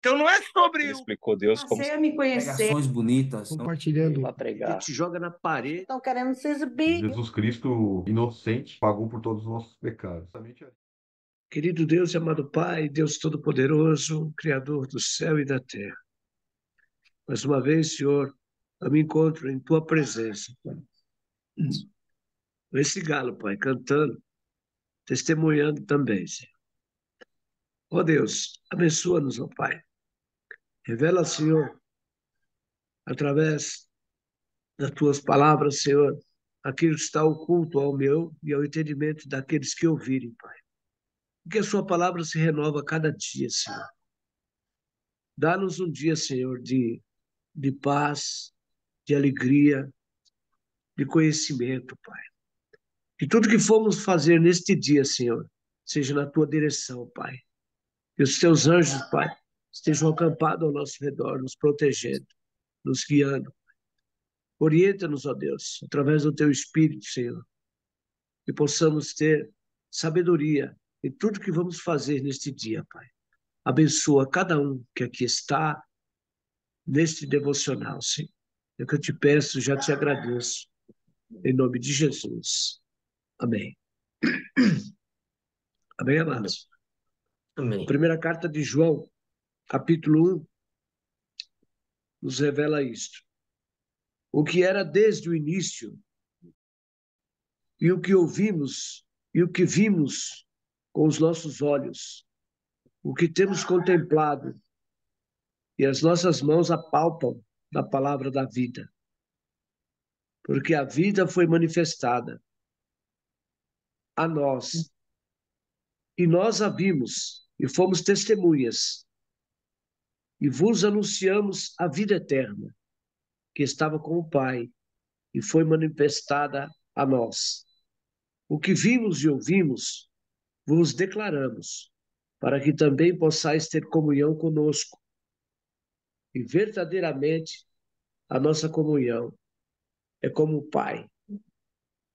Então não é sobre Ele o explicou Deus como Passei a me conhecer. Pregações bonitas, compartilhando. para que pregar. te joga na parede. Estão querendo se exibir. Jesus Cristo, inocente, pagou por todos os nossos pecados. Querido Deus e amado Pai, Deus Todo-Poderoso, Criador do céu e da terra. Mais uma vez, Senhor, eu me encontro em Tua presença, Pai. Com esse galo, Pai, cantando, testemunhando também, Senhor. Ó Deus, abençoa-nos, ó Pai. Revela, Senhor, através das Tuas palavras, Senhor, aquilo que está oculto ao meu e ao entendimento daqueles que ouvirem, Pai. Que a Sua palavra se renova a cada dia, Senhor. Dá-nos um dia, Senhor, de paz, de alegria, de conhecimento, Pai. Que tudo que formos fazer neste dia, Senhor, seja na Tua direção, Pai. Que os Teus anjos, Pai, estejam acampados ao nosso redor, nos protegendo, nos guiando. Orienta-nos, ó Deus, através do Teu Espírito, Senhor, que possamos ter sabedoria em tudo que vamos fazer neste dia, Pai. Abençoa cada um que aqui está, neste devocional, Senhor. É o que eu te peço, já te agradeço. Em nome de Jesus. Amém. Amém, amados? Amém. Primeira carta de João, capítulo 1, nos revela isto. O que era desde o início, e o que ouvimos, e o que vimos com os nossos olhos, o que temos contemplado, e as nossas mãos apalpam da palavra da vida. Porque a vida foi manifestada a nós, e nós a vimos, e fomos testemunhas, e vos anunciamos a vida eterna, que estava com o Pai, e foi manifestada a nós. O que vimos e ouvimos, vos declaramos, para que também possais ter comunhão conosco. E verdadeiramente a nossa comunhão é como o Pai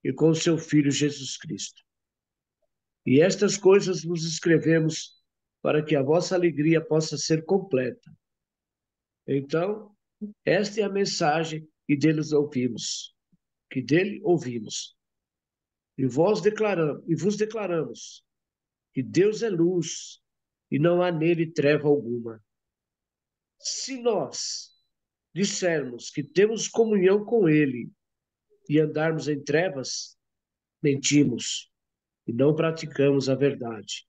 e com o seu Filho Jesus Cristo. E estas coisas vos escrevemos para que a vossa alegria possa ser completa. Então, esta é a mensagem que dele ouvimos. E vos declaramos que Deus é luz e não há nele treva alguma. Se nós dissermos que temos comunhão com ele e andarmos em trevas, mentimos e não praticamos a verdade.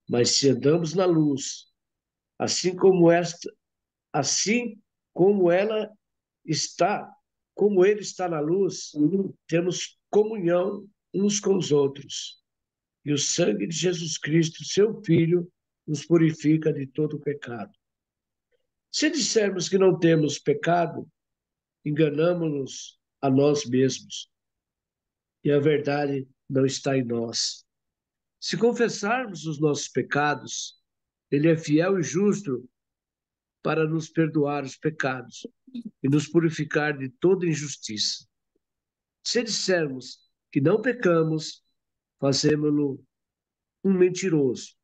Mas se andamos na luz, assim como assim como ela está, como ele está na luz, temos comunhão uns com os outros. E o sangue de Jesus Cristo, seu Filho, nos purifica de todo pecado. Se dissermos que não temos pecado, enganamos-nos a nós mesmos, e a verdade não está em nós. Se confessarmos os nossos pecados, ele é fiel e justo para nos perdoar os pecados e nos purificar de toda injustiça. Se dissermos que não pecamos, fazemo-lo um mentiroso,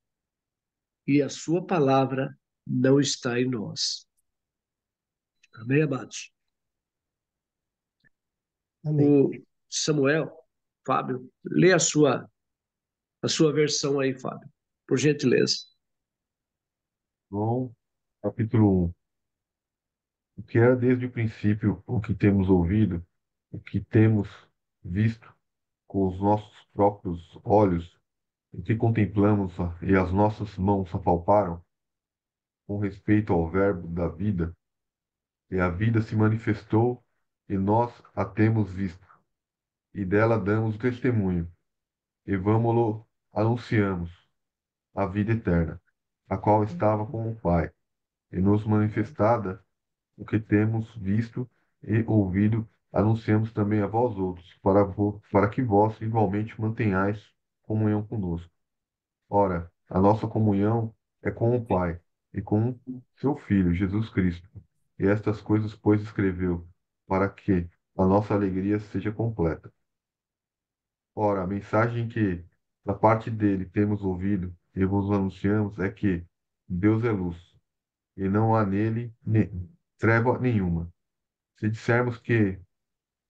e a sua palavra não está em nós. Amém, amados? Amém. O Samuel, Fábio, lê a sua versão aí, Fábio, por gentileza. João, capítulo 1. O que era desde o princípio, o que temos ouvido, o que temos visto com os nossos próprios olhos, o que contemplamos e as nossas mãos apalparam, com respeito ao Verbo da vida, e a vida se manifestou, e nós a temos visto, e dela damos o testemunho, e vamo-lo anunciamos, a vida eterna, a qual estava com o Pai, e nos manifestada o que temos visto e ouvido, anunciamos também a vós outros, para que vós igualmente mantenhais comunhão conosco. Ora, a nossa comunhão é com o Pai e com seu Filho, Jesus Cristo. E estas coisas, pois, escreveu, para que a nossa alegria seja completa. Ora, a mensagem que, da parte dele, temos ouvido e vos anunciamos é que Deus é luz, e não há nele treva nenhuma. Se dissermos que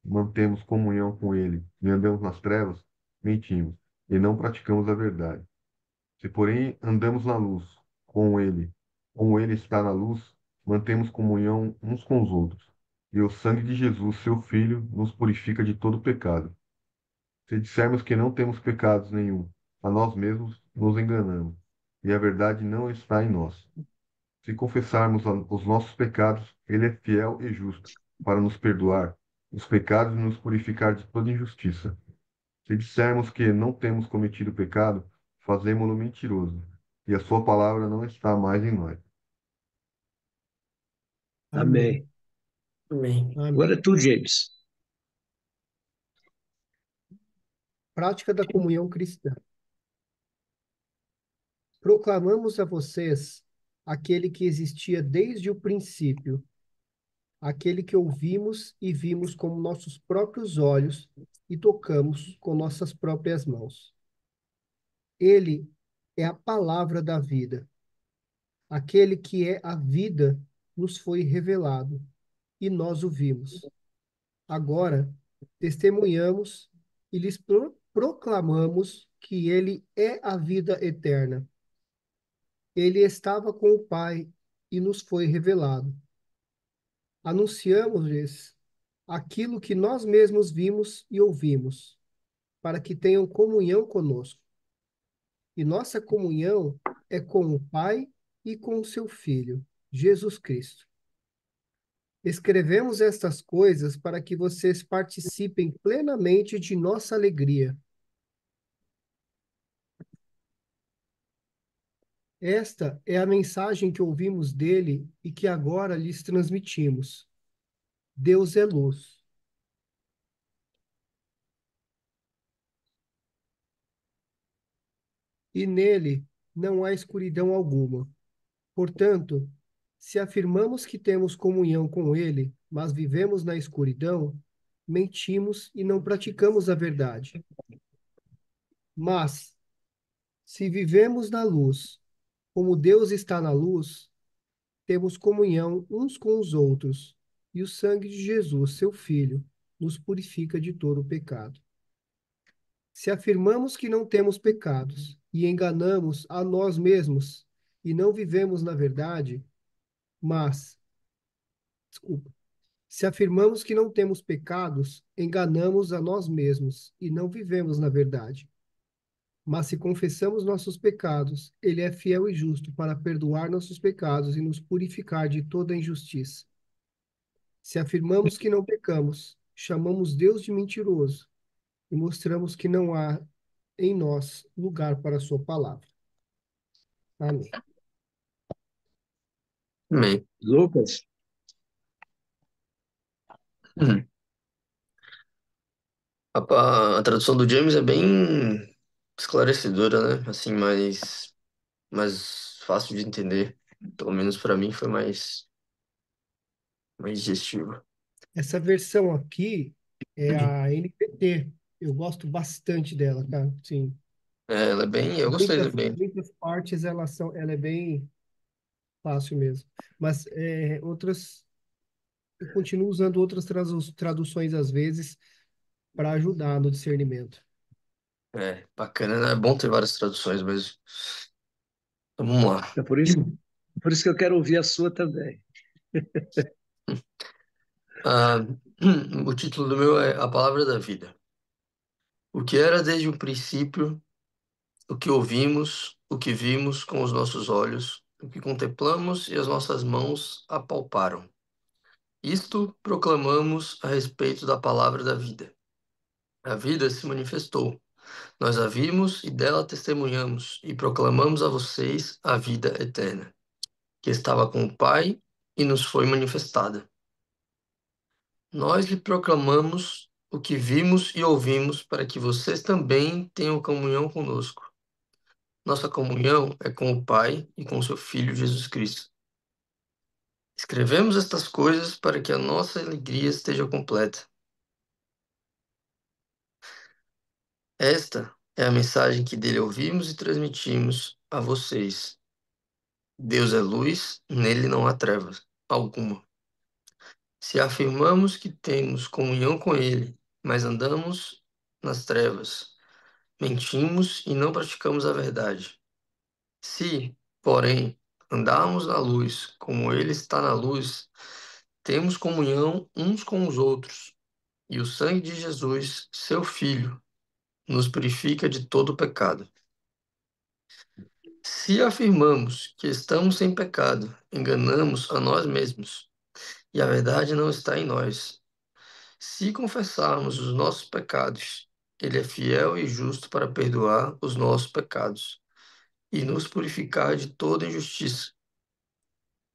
mantemos comunhão com ele e andamos nas trevas, mentimos e não praticamos a verdade. Se, porém, andamos na luz com ele, como ele está na luz, mantemos comunhão uns com os outros. E o sangue de Jesus, seu Filho, nos purifica de todo pecado. Se dissermos que não temos pecados nenhum, a nós mesmos nos enganamos, e a verdade não está em nós. Se confessarmos os nossos pecados, ele é fiel e justo para nos perdoar os pecados e nos purificar de toda injustiça. Se dissermos que não temos cometido pecado, fazemo-lo mentiroso, e a sua palavra não está mais em nós. Amém. Amém. Agora Amém. é tu, James. Prática da comunhão cristã. Proclamamos a vocês aquele que existia desde o princípio, aquele que ouvimos e vimos com nossos próprios olhos e tocamos com nossas próprias mãos. Ele é a palavra da vida. Aquele que é a vida nos foi revelado e nós o vimos. Agora, testemunhamos e lhes proclamamos que ele é a vida eterna. Ele estava com o Pai e nos foi revelado. Anunciamos-lhes aquilo que nós mesmos vimos e ouvimos, para que tenham comunhão conosco. E nossa comunhão é com o Pai e com o seu Filho, Jesus Cristo. Escrevemos estas coisas para que vocês participem plenamente de nossa alegria. Esta é a mensagem que ouvimos dele e que agora lhes transmitimos. Deus é luz. E nele não há escuridão alguma. Portanto, se afirmamos que temos comunhão com ele, mas vivemos na escuridão, mentimos e não praticamos a verdade. Mas, se vivemos na luz, como Deus está na luz, temos comunhão uns com os outros, e o sangue de Jesus, seu Filho, nos purifica de todo o pecado. Se afirmamos que não temos pecados e enganamos a nós mesmos e não vivemos na verdade, mas, desculpa, se afirmamos que não temos pecados, enganamos a nós mesmos e não vivemos na verdade. Mas se confessamos nossos pecados, ele é fiel e justo para perdoar nossos pecados e nos purificar de toda injustiça. Se afirmamos que não pecamos, chamamos Deus de mentiroso e mostramos que não há em nós lugar para a sua palavra. Amém. Amém. Lucas, Hum. A tradução do James é bem esclarecedora, né? Assim, mais fácil de entender. Pelo menos para mim foi mais digestivo. Essa versão aqui é a NPT. Eu gosto bastante dela, cara. Sim. É, ela é bem. Eu gostei também. Muitas partes ela é bem fácil mesmo. Mas outras eu continuo usando outras traduções às vezes para ajudar no discernimento. É, bacana, né? É bom ter várias traduções mesmo. Então, vamos lá. por isso que eu quero ouvir a sua também. Ah, o título do meu é A Palavra da Vida. O que era desde o princípio, o que ouvimos, o que vimos com os nossos olhos, o que contemplamos e as nossas mãos apalparam. Isto proclamamos a respeito da palavra da vida. A vida se manifestou. Nós a vimos e dela testemunhamos e proclamamos a vocês a vida eterna, que estava com o Pai e nos foi manifestada. Nós lhe proclamamos o que vimos e ouvimos para que vocês também tenham comunhão conosco. Nossa comunhão é com o Pai e com seu Filho Jesus Cristo. Escrevemos estas coisas para que a nossa alegria esteja completa. Esta é a mensagem que dele ouvimos e transmitimos a vocês. Deus é luz, nele não há trevas alguma. Se afirmamos que temos comunhão com ele, mas andamos nas trevas, mentimos e não praticamos a verdade. Se, porém, andarmos na luz, como ele está na luz, temos comunhão uns com os outros, e o sangue de Jesus, seu Filho, nos purifica de todo pecado. Se afirmamos que estamos sem pecado, enganamos a nós mesmos, e a verdade não está em nós. Se confessarmos os nossos pecados, ele é fiel e justo para perdoar os nossos pecados e nos purificar de toda injustiça.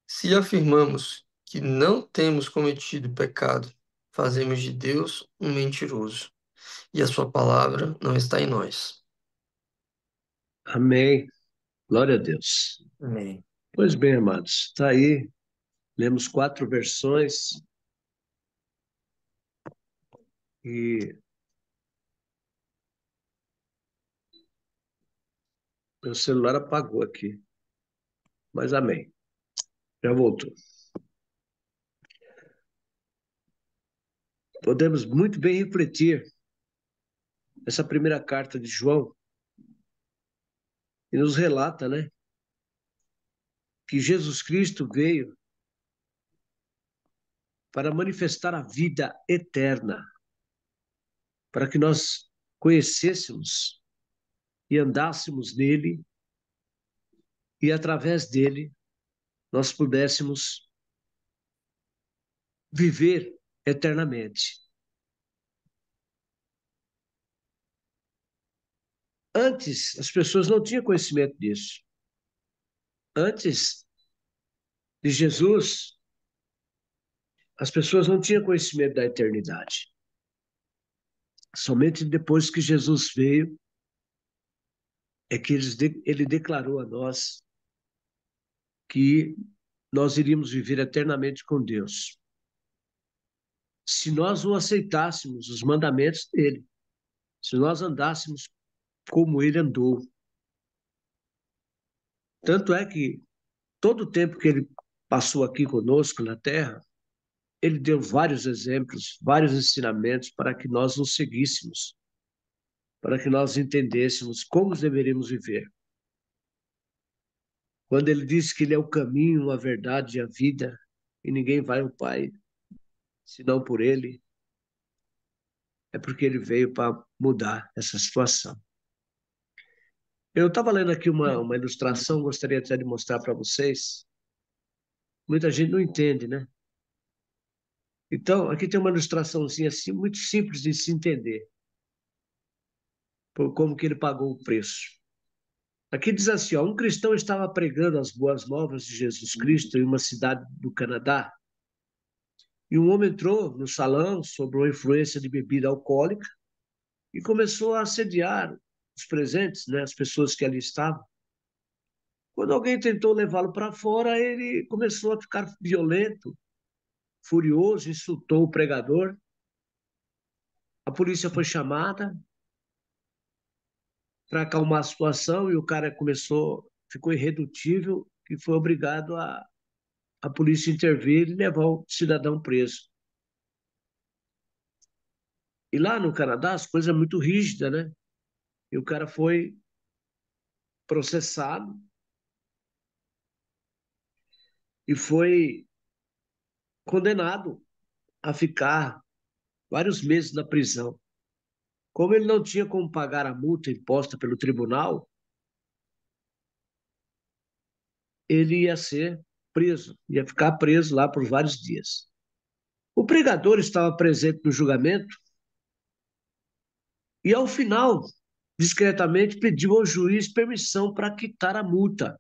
Se afirmamos que não temos cometido pecado, fazemos de Deus um mentiroso, e a sua palavra não está em nós. Amém. Glória a Deus. Amém. Pois bem, amados, está aí. Lemos 4 versões e meu celular apagou aqui. Mas amém. Já voltou. Podemos muito bem refletir essa primeira carta de João e nos relata, né, que Jesus Cristo veio para manifestar a vida eterna, para que nós conhecêssemos e andássemos nele e através dele nós pudéssemos viver eternamente. Antes, as pessoas não tinham conhecimento disso. Antes de Jesus, as pessoas não tinham conhecimento da eternidade. Somente depois que Jesus veio é que ele declarou a nós que nós iríamos viver eternamente com Deus. Se nós não aceitássemos os mandamentos dele, se nós andássemos como ele andou. Tanto é que todo o tempo que ele passou aqui conosco na Terra, ele deu vários exemplos, vários ensinamentos para que nós os seguíssemos, para que nós entendêssemos como deveríamos viver. Quando ele disse que ele é o caminho, a verdade e a vida, e ninguém vai ao Pai senão por ele, é porque ele veio para mudar essa situação. Eu estava lendo aqui uma ilustração, gostaria até de mostrar para vocês. Muita gente não entende, né? Então, aqui tem uma ilustraçãozinha assim, muito simples de se entender, por como que ele pagou o preço. Aqui diz assim, ó, um cristão estava pregando as boas novas de Jesus Cristo em uma cidade do Canadá, e um homem entrou no salão sob uma influência de bebida alcoólica e começou a assediar os presentes, né, as pessoas que ali estavam. Quando alguém tentou levá-lo para fora, ele começou a ficar violento, furioso, insultou o pregador. A polícia foi chamada para acalmar a situação e o cara ficou irredutível e foi obrigado a polícia intervir e levar o cidadão preso. E lá no Canadá as coisas são muito rígidas, né? E o cara foi processado e foi condenado a ficar vários meses na prisão. Como ele não tinha como pagar a multa imposta pelo tribunal, ele ia ser preso, ia ficar preso lá por vários dias. O pregador estava presente no julgamento e, ao final, discretamente pediu ao juiz permissão para quitar a multa.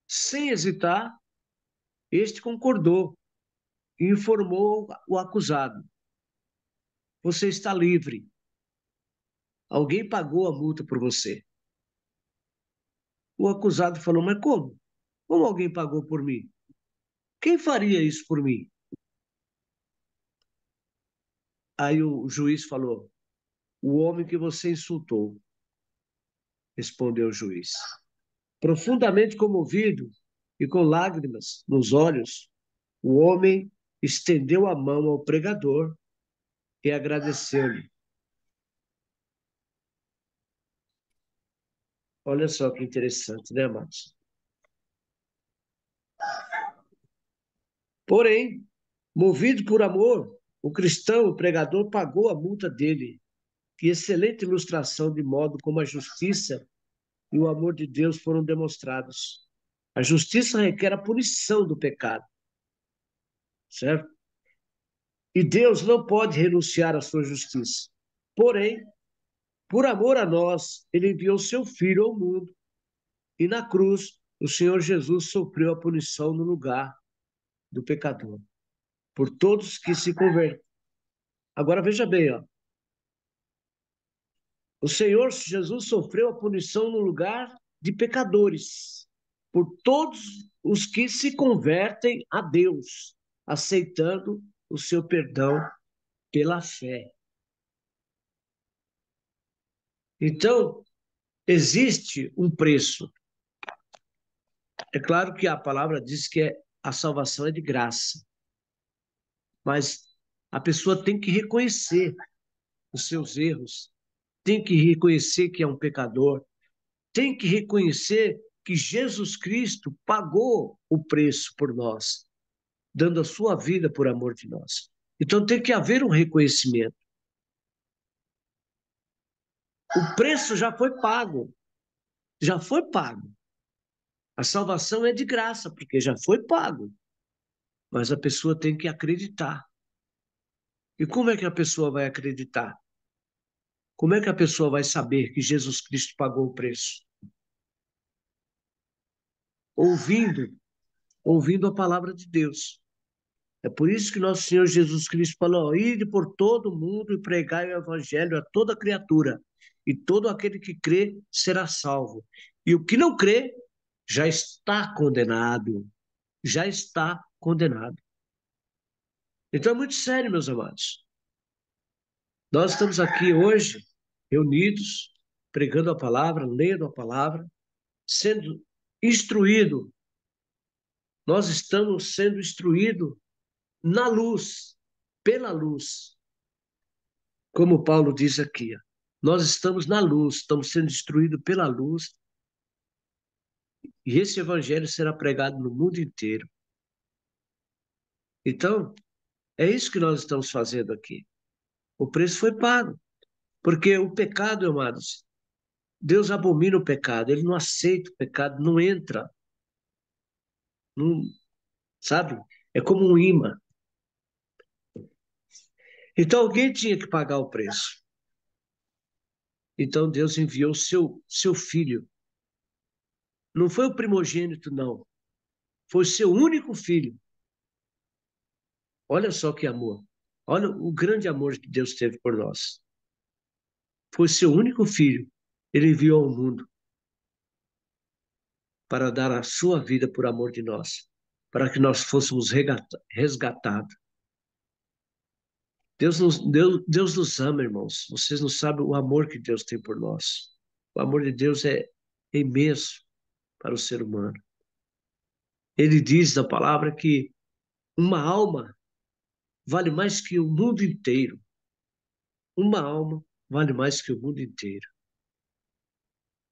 Sem hesitar, este concordou e informou o acusado: você está livre. Alguém pagou a multa por você. O acusado falou: mas como? Como alguém pagou por mim? Quem faria isso por mim? Aí o juiz falou: o homem que você insultou, respondeu o juiz. Profundamente comovido e com lágrimas nos olhos, o homem estendeu a mão ao pregador e agradeceu-lhe. Olha só que interessante, né, amados? Porém, movido por amor, o cristão, o pregador, pagou a multa dele. Que excelente ilustração de modo como a justiça e o amor de Deus foram demonstrados. A justiça requer a punição do pecado, certo? E Deus não pode renunciar à sua justiça. Porém, por amor a nós, ele enviou seu Filho ao mundo. E na cruz, o Senhor Jesus sofreu a punição no lugar do pecador, por todos que se convertem. Agora veja bem, ó. O Senhor Jesus sofreu a punição no lugar de pecadores, por todos os que se convertem a Deus, aceitando o seu perdão pela fé. Então, existe um preço. É claro que a palavra diz que a salvação é de graça, mas a pessoa tem que reconhecer os seus erros, tem que reconhecer que é um pecador, tem que reconhecer que Jesus Cristo pagou o preço por nós, dando a sua vida por amor de nós. Então tem que haver um reconhecimento. O preço já foi pago. Já foi pago. A salvação é de graça, porque já foi pago. Mas a pessoa tem que acreditar. E como é que a pessoa vai acreditar? Como é que a pessoa vai saber que Jesus Cristo pagou o preço? Ouvindo, ouvindo a palavra de Deus. É por isso que nosso Senhor Jesus Cristo falou: ide por todo o mundo e pregai o evangelho a toda criatura, e todo aquele que crê será salvo. E o que não crê já está condenado. Já está condenado. Então é muito sério, meus amados. Nós estamos aqui hoje, reunidos, pregando a palavra, lendo a palavra, sendo instruído. Nós estamos sendo instruídos na luz, pela luz. Como Paulo diz aqui, nós estamos na luz, estamos sendo instruídos pela luz, e esse evangelho será pregado no mundo inteiro. Então, é isso que nós estamos fazendo aqui. O preço foi pago, porque o pecado, amados, Deus abomina o pecado, ele não aceita o pecado, não entra, não, sabe? É como um imã. Então, alguém tinha que pagar o preço. Então, Deus enviou seu filho. Não foi o primogênito, não. Foi o seu único filho. Olha só que amor. Olha o grande amor que Deus teve por nós. Foi o seu único filho. Ele enviou ao mundo para dar a sua vida por amor de nós, para que nós fôssemos resgatados. Deus nos ama, irmãos. Vocês não sabem o amor que Deus tem por nós. O amor de Deus é imenso para o ser humano. Ele diz na palavra que uma alma vale mais que o mundo inteiro. Uma alma vale mais que o mundo inteiro.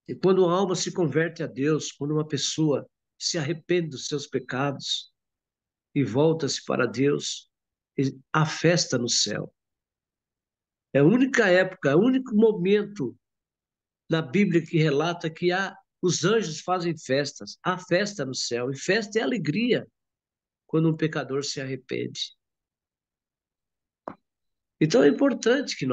E quando uma alma se converte a Deus, quando uma pessoa se arrepende dos seus pecados e volta-se para Deus, há festa no céu. É a única época, é o único momento na Bíblia que relata que os anjos fazem festas, há festa no céu, e festa é alegria quando um pecador se arrepende. Então é importante que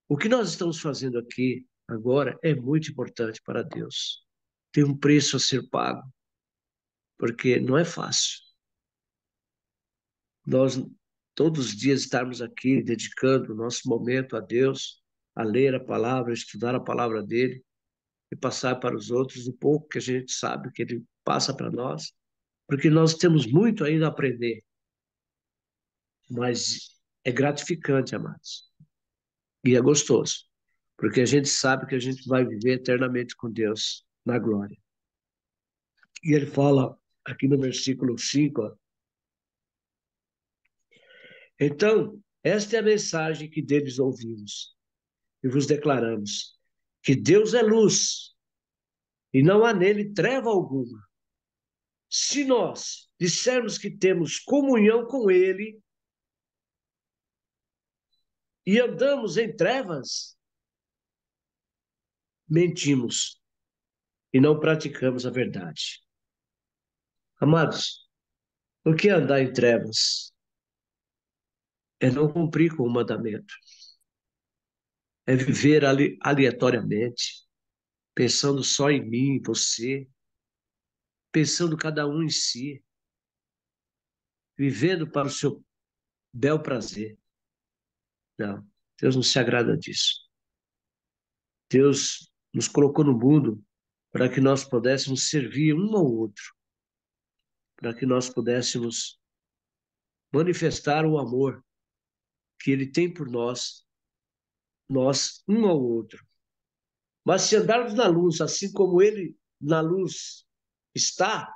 o que nós estamos fazendo aqui agora é muito importante para Deus. Tem um preço a ser pago, porque não é fácil. Nós todos os dias estarmos aqui dedicando o nosso momento a Deus, a ler a palavra, a estudar a palavra dele e passar para os outros o pouco que a gente sabe que ele passa para nós, porque nós temos muito ainda a aprender. Mas é gratificante, amados. E é gostoso, porque a gente sabe que a gente vai viver eternamente com Deus na glória. E ele fala aqui no versículo 5, ó, então, esta é a mensagem que deles ouvimos e vos declaramos, que Deus é luz e não há nele treva alguma. Se nós dissermos que temos comunhão com ele e andamos em trevas, mentimos e não praticamos a verdade. Amados, o que é andar em trevas? É não cumprir com o mandamento. É viver aleatoriamente, pensando só em mim, em você, pensando cada um em si, vivendo para o seu bel prazer. Não, Deus não se agrada disso. Deus nos colocou no mundo para que nós pudéssemos servir um ao outro, para que nós pudéssemos manifestar o amor que Ele tem por nós, nós um ao outro. Mas se andarmos na luz, assim como Ele na luz está,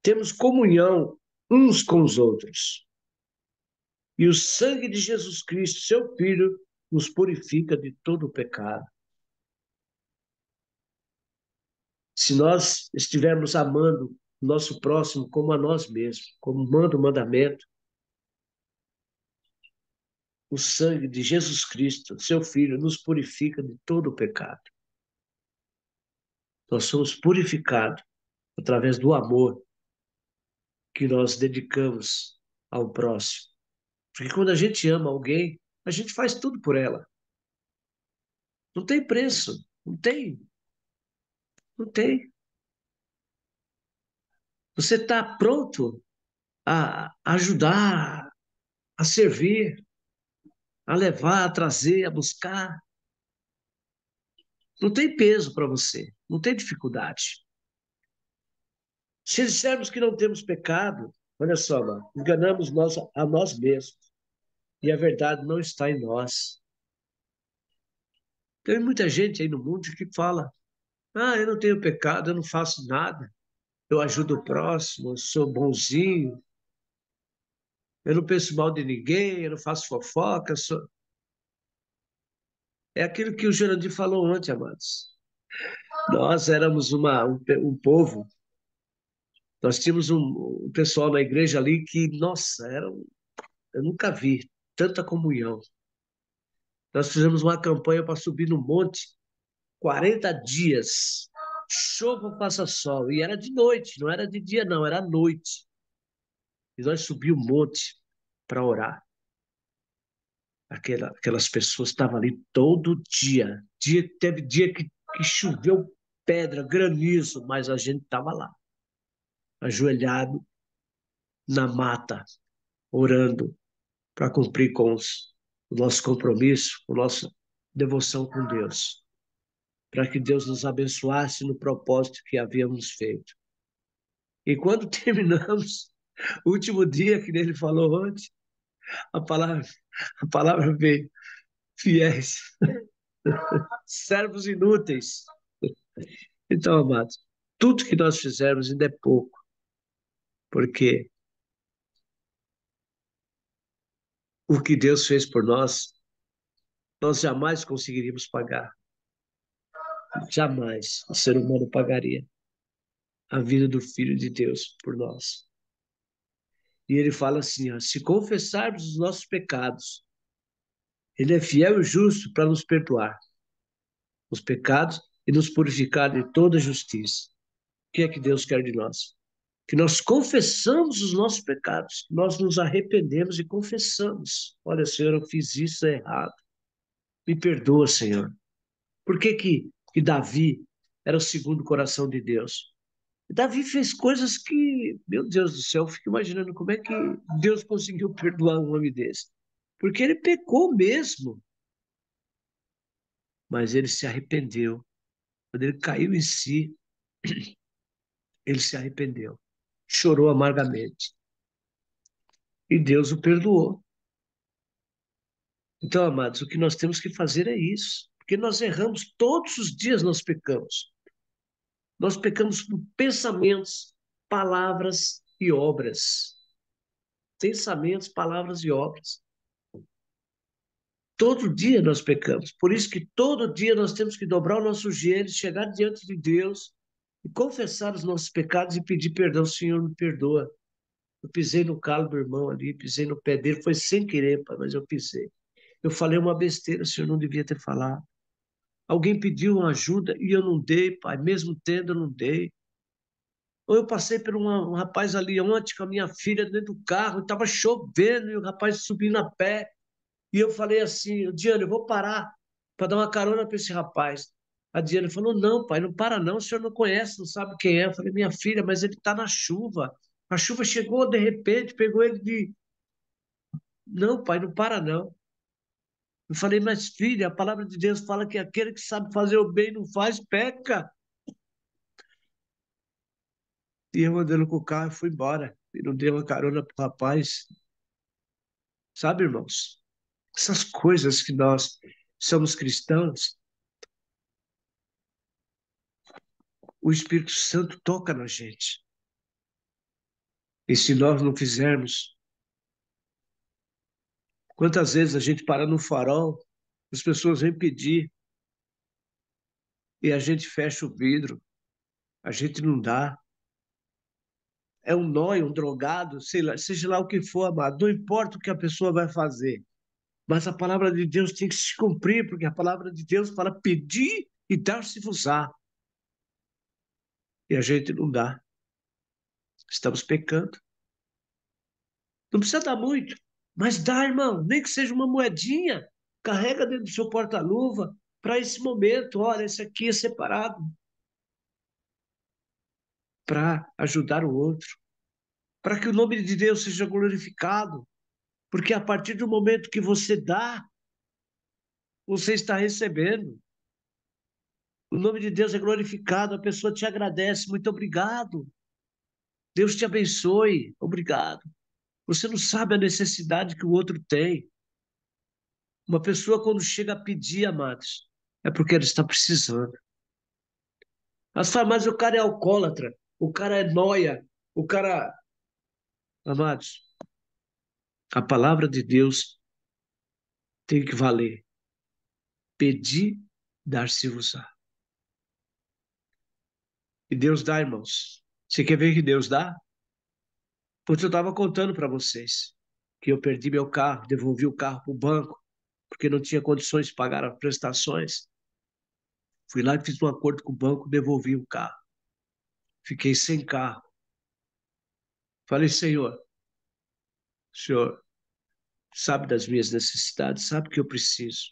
temos comunhão uns com os outros. E o sangue de Jesus Cristo, seu Filho, nos purifica de todo o pecado. Se nós estivermos amando o nosso próximo como a nós mesmos, como manda o mandamento, o sangue de Jesus Cristo, seu Filho, nos purifica de todo o pecado. Nós somos purificados através do amor que nós dedicamos ao próximo. Porque quando a gente ama alguém, a gente faz tudo por ela. Não tem preço, não tem, não tem. Você está pronto a ajudar, a servir, a levar, a trazer, a buscar. Não tem peso para você, não tem dificuldade. Se dissermos que não temos pecado, olha só, mano, enganamos nós a nós mesmos. E a verdade não está em nós. Tem muita gente aí no mundo que fala: ah, eu não tenho pecado, eu não faço nada, eu ajudo o próximo, eu sou bonzinho, eu não penso mal de ninguém, eu não faço fofoca. É aquilo que o Jurandir falou ontem, amados. Nós éramos um povo, nós tínhamos um pessoal na igreja ali que, nossa, eu nunca vi tanta comunhão. Nós fizemos uma campanha para subir no monte 40 dias, chova, faça sol, e era de noite, não era de dia não, era à noite. E nós subimos o monte para orar. Aquelas pessoas estavam ali todo dia. Teve dia que choveu pedra, granizo, mas a gente estava lá, ajoelhado na mata, orando para cumprir com o nosso compromisso, com a nossa devoção com Deus, para que Deus nos abençoasse no propósito que havíamos feito. E quando terminamos, o último dia que ele falou antes, a palavra, a palavra veio: fiéis, servos inúteis. Então, amados, tudo que nós fizermos ainda é pouco, porque o que Deus fez por nós jamais conseguiríamos pagar. Jamais o ser humano pagaria a vida do Filho de Deus por nós. E ele fala assim, ó, se confessarmos os nossos pecados, ele é fiel e justo para nos perdoar os pecados e nos purificar de toda justiça. O que é que Deus quer de nós? Que nós confessamos os nossos pecados, nós nos arrependemos e confessamos. Olha, Senhor, eu fiz isso errado. Me perdoa, Senhor. Por que Davi era o segundo coração de Deus? Davi fez coisas que, meu Deus do céu, eu fico imaginando como é que Deus conseguiu perdoar um homem desse. Porque ele pecou mesmo, mas ele se arrependeu. Quando ele caiu em si, ele se arrependeu, chorou amargamente. E Deus o perdoou. Então, amados, o que nós temos que fazer é isso. Porque nós erramos, todos os dias nós pecamos. Nós pecamos por pensamentos, palavras e obras. Pensamentos, palavras e obras. Todo dia nós pecamos. Por isso que todo dia nós temos que dobrar o nosso joelho, chegar diante de Deus e confessar os nossos pecados e pedir perdão. Senhor, me perdoa. Eu pisei no calo do irmão ali, pisei no pé dele. Foi sem querer, pai, mas eu pisei. Eu falei uma besteira, o senhor não devia ter falado. Alguém pediu uma ajuda e eu não dei, pai. Mesmo tendo, eu não dei. Ou eu passei por um rapaz ali ontem com a minha filha dentro do carro, estava chovendo e o rapaz subindo a pé. E eu falei assim, Diana, eu vou parar para dar uma carona para esse rapaz. A Diana falou, não, pai, não para não, o senhor não conhece, não sabe quem é. Eu falei, minha filha, mas ele está na chuva. A chuva chegou de repente, pegou ele de... Não, pai, não para não. Eu falei, mas filha, a palavra de Deus fala que aquele que sabe fazer o bem não faz, peca. E eu andando com o carro, fui embora. E não dei uma carona pro rapaz. Sabe, irmãos? Essas coisas que nós somos cristãos, o Espírito Santo toca na gente. E se nós não fizermos, quantas vezes a gente para no farol, as pessoas vêm pedir e a gente fecha o vidro, a gente não dá. É um nóio, um drogado, sei lá, seja lá o que for, amado, não importa o que a pessoa vai fazer, mas a palavra de Deus tem que se cumprir, porque a palavra de Deus fala pedir e dar-se-vos-á. E a gente não dá. Estamos pecando. Não precisa dar muito, mas dá, irmão, nem que seja uma moedinha. Carrega dentro do seu porta-luva para esse momento. Olha, esse aqui é separado para ajudar o outro, para que o nome de Deus seja glorificado. Porque a partir do momento que você dá, você está recebendo. O nome de Deus é glorificado, a pessoa te agradece. Muito obrigado. Deus te abençoe. Obrigado. Você não sabe a necessidade que o outro tem. Uma pessoa, quando chega a pedir, amados, é porque ela está precisando. Mas fala, mas o cara é alcoólatra, o cara é nóia, o cara. Amados, a palavra de Deus tem que valer. Pedir, dar-se-vos-á. E Deus dá, irmãos. Você quer ver que Deus dá? Porque eu estava contando para vocês que eu perdi meu carro, devolvi o carro para o banco, porque não tinha condições de pagar as prestações. Fui lá e fiz um acordo com o banco, devolvi o carro. Fiquei sem carro. Falei, Senhor, o Senhor sabe das minhas necessidades, sabe que eu preciso.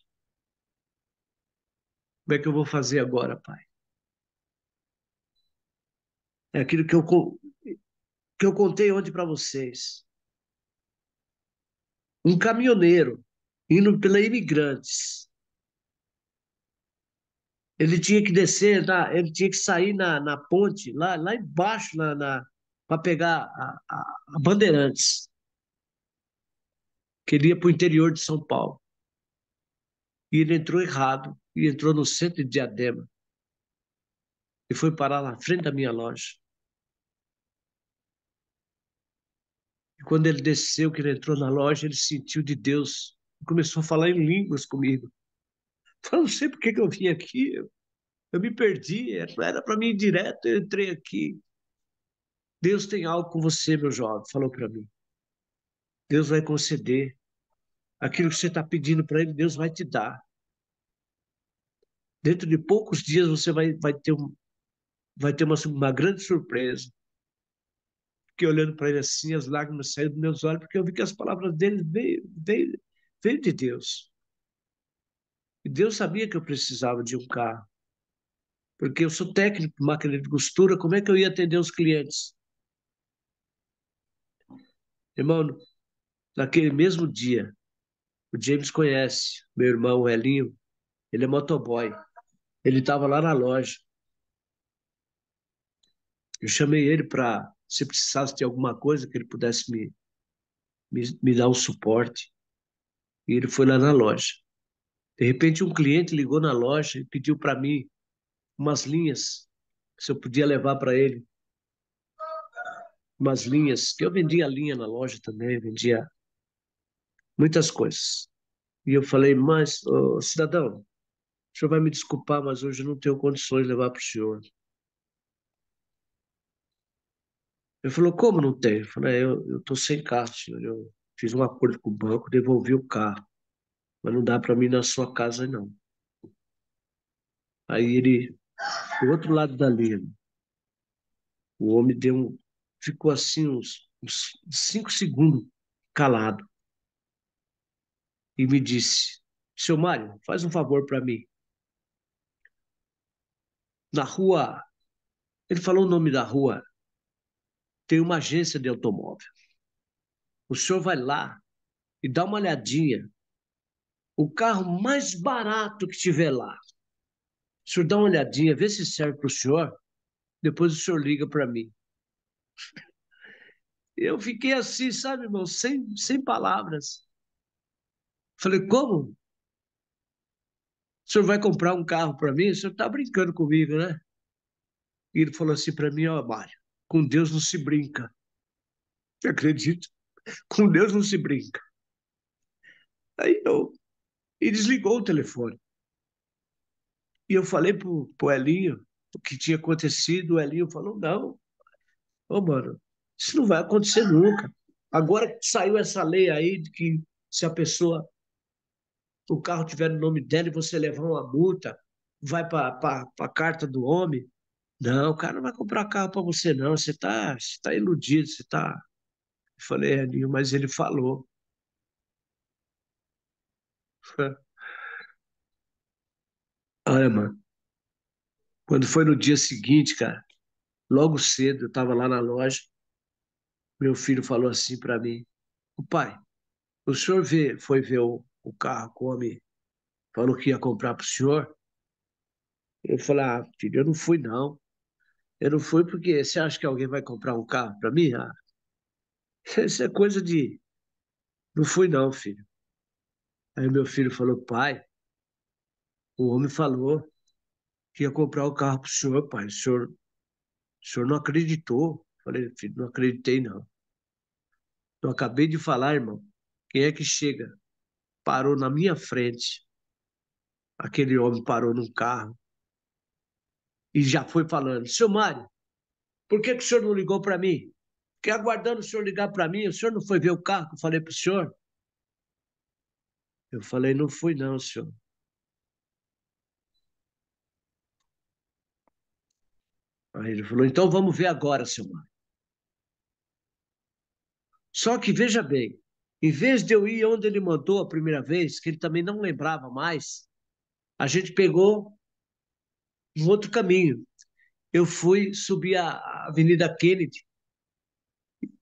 Como é que eu vou fazer agora, Pai? É aquilo que eu contei ontem para vocês. Um caminhoneiro indo pela Imigrantes. Ele tinha que descer, ele tinha que sair na ponte, lá embaixo, para pegar a Bandeirantes, que ele ia para o interior de São Paulo. E ele entrou errado, e entrou no centro de Diadema, e foi parar na frente da minha loja. E quando ele desceu, que ele entrou na loja, ele sentiu de Deus, e começou a falar em línguas comigo. Eu não sei por que eu vim aqui, eu me perdi, era para mim ir direto, eu entrei aqui. Deus tem algo com você, meu jovem, falou para mim. Deus vai conceder. Aquilo que você está pedindo para Ele, Deus vai te dar. Dentro de poucos dias você vai ter uma grande surpresa. Fiquei olhando para ele assim, as lágrimas saíram dos meus olhos, porque eu vi que as palavras dele veio de Deus. E Deus sabia que eu precisava de um carro. Porque eu sou técnico de máquina de costura, como é que eu ia atender os clientes? Irmão, naquele mesmo dia, o James conhece, meu irmão, o Elinho, ele é motoboy. Ele estava lá na loja. Eu chamei ele para, se precisasse de alguma coisa, que ele pudesse me dar um suporte. E ele foi lá na loja. De repente, um cliente ligou na loja e pediu para mim umas linhas, se eu podia levar para ele. umas linhas, que eu vendia linha na loja também, vendia muitas coisas. E eu falei, mas, ô, cidadão, o senhor vai me desculpar, mas hoje eu não tenho condições de levar para o senhor. Ele falou, como não tem? Eu falei, eu estou sem carro, senhor. Eu fiz um acordo com o banco, devolvi o carro, mas não dá para mim ir na sua casa, não. Aí ele, do outro lado da linha, o homem ficou assim uns 5 segundos calado e me disse, seu Mário, faz um favor para mim. Na rua, ele falou o nome da rua, tem uma agência de automóvel. O senhor vai lá e dá uma olhadinha. O carro mais barato que tiver lá. O senhor dá uma olhadinha, vê se serve para o senhor. Depois o senhor liga para mim. Eu fiquei assim, sabe, irmão, sem palavras. Falei, como? O senhor vai comprar um carro para mim? O senhor está brincando comigo, né? E ele falou assim para mim, ó, Mário, com Deus não se brinca. Você acredita? Com Deus não se brinca. Aí eu, e desligou o telefone. E eu falei pro Elinho o que tinha acontecido. O Elinho falou, não, ô, mano, isso não vai acontecer nunca. Agora que saiu essa lei aí de que se a pessoa, o carro tiver no nome dela e você levar uma multa, vai para a carta do homem. Não, o cara não vai comprar carro para você, não. Você tá iludido, você tá. Eu falei, Elinho, mas ele falou. Olha, mano, quando foi no dia seguinte, cara, logo cedo, eu tava lá na loja, meu filho falou assim para mim, o pai, o senhor foi ver o carro que o homem falou que ia comprar pro senhor? Eu falei, ah, filho, eu não fui, não. Eu não fui porque você acha que alguém vai comprar um carro para mim? Ah, isso é coisa de. Não fui, não, filho. Aí meu filho falou, pai, o homem falou que ia comprar o carro pro senhor, pai. O senhor não acreditou. Falei, filho, não acreditei, não. Eu acabei de falar, irmão. Quem é que chega? Parou na minha frente. Aquele homem parou num carro e já foi falando, seu Mário, por que que o senhor não ligou para mim? Fiquei aguardando o senhor ligar para mim. O senhor não foi ver o carro que eu falei para o senhor? Eu falei, não fui não, senhor. Aí ele falou, então vamos ver agora, seu Mário. Só que veja bem, em vez de eu ir onde ele mandou a primeira vez, que ele também não lembrava mais, a gente pegou um outro caminho. Eu fui subir a Avenida Kennedy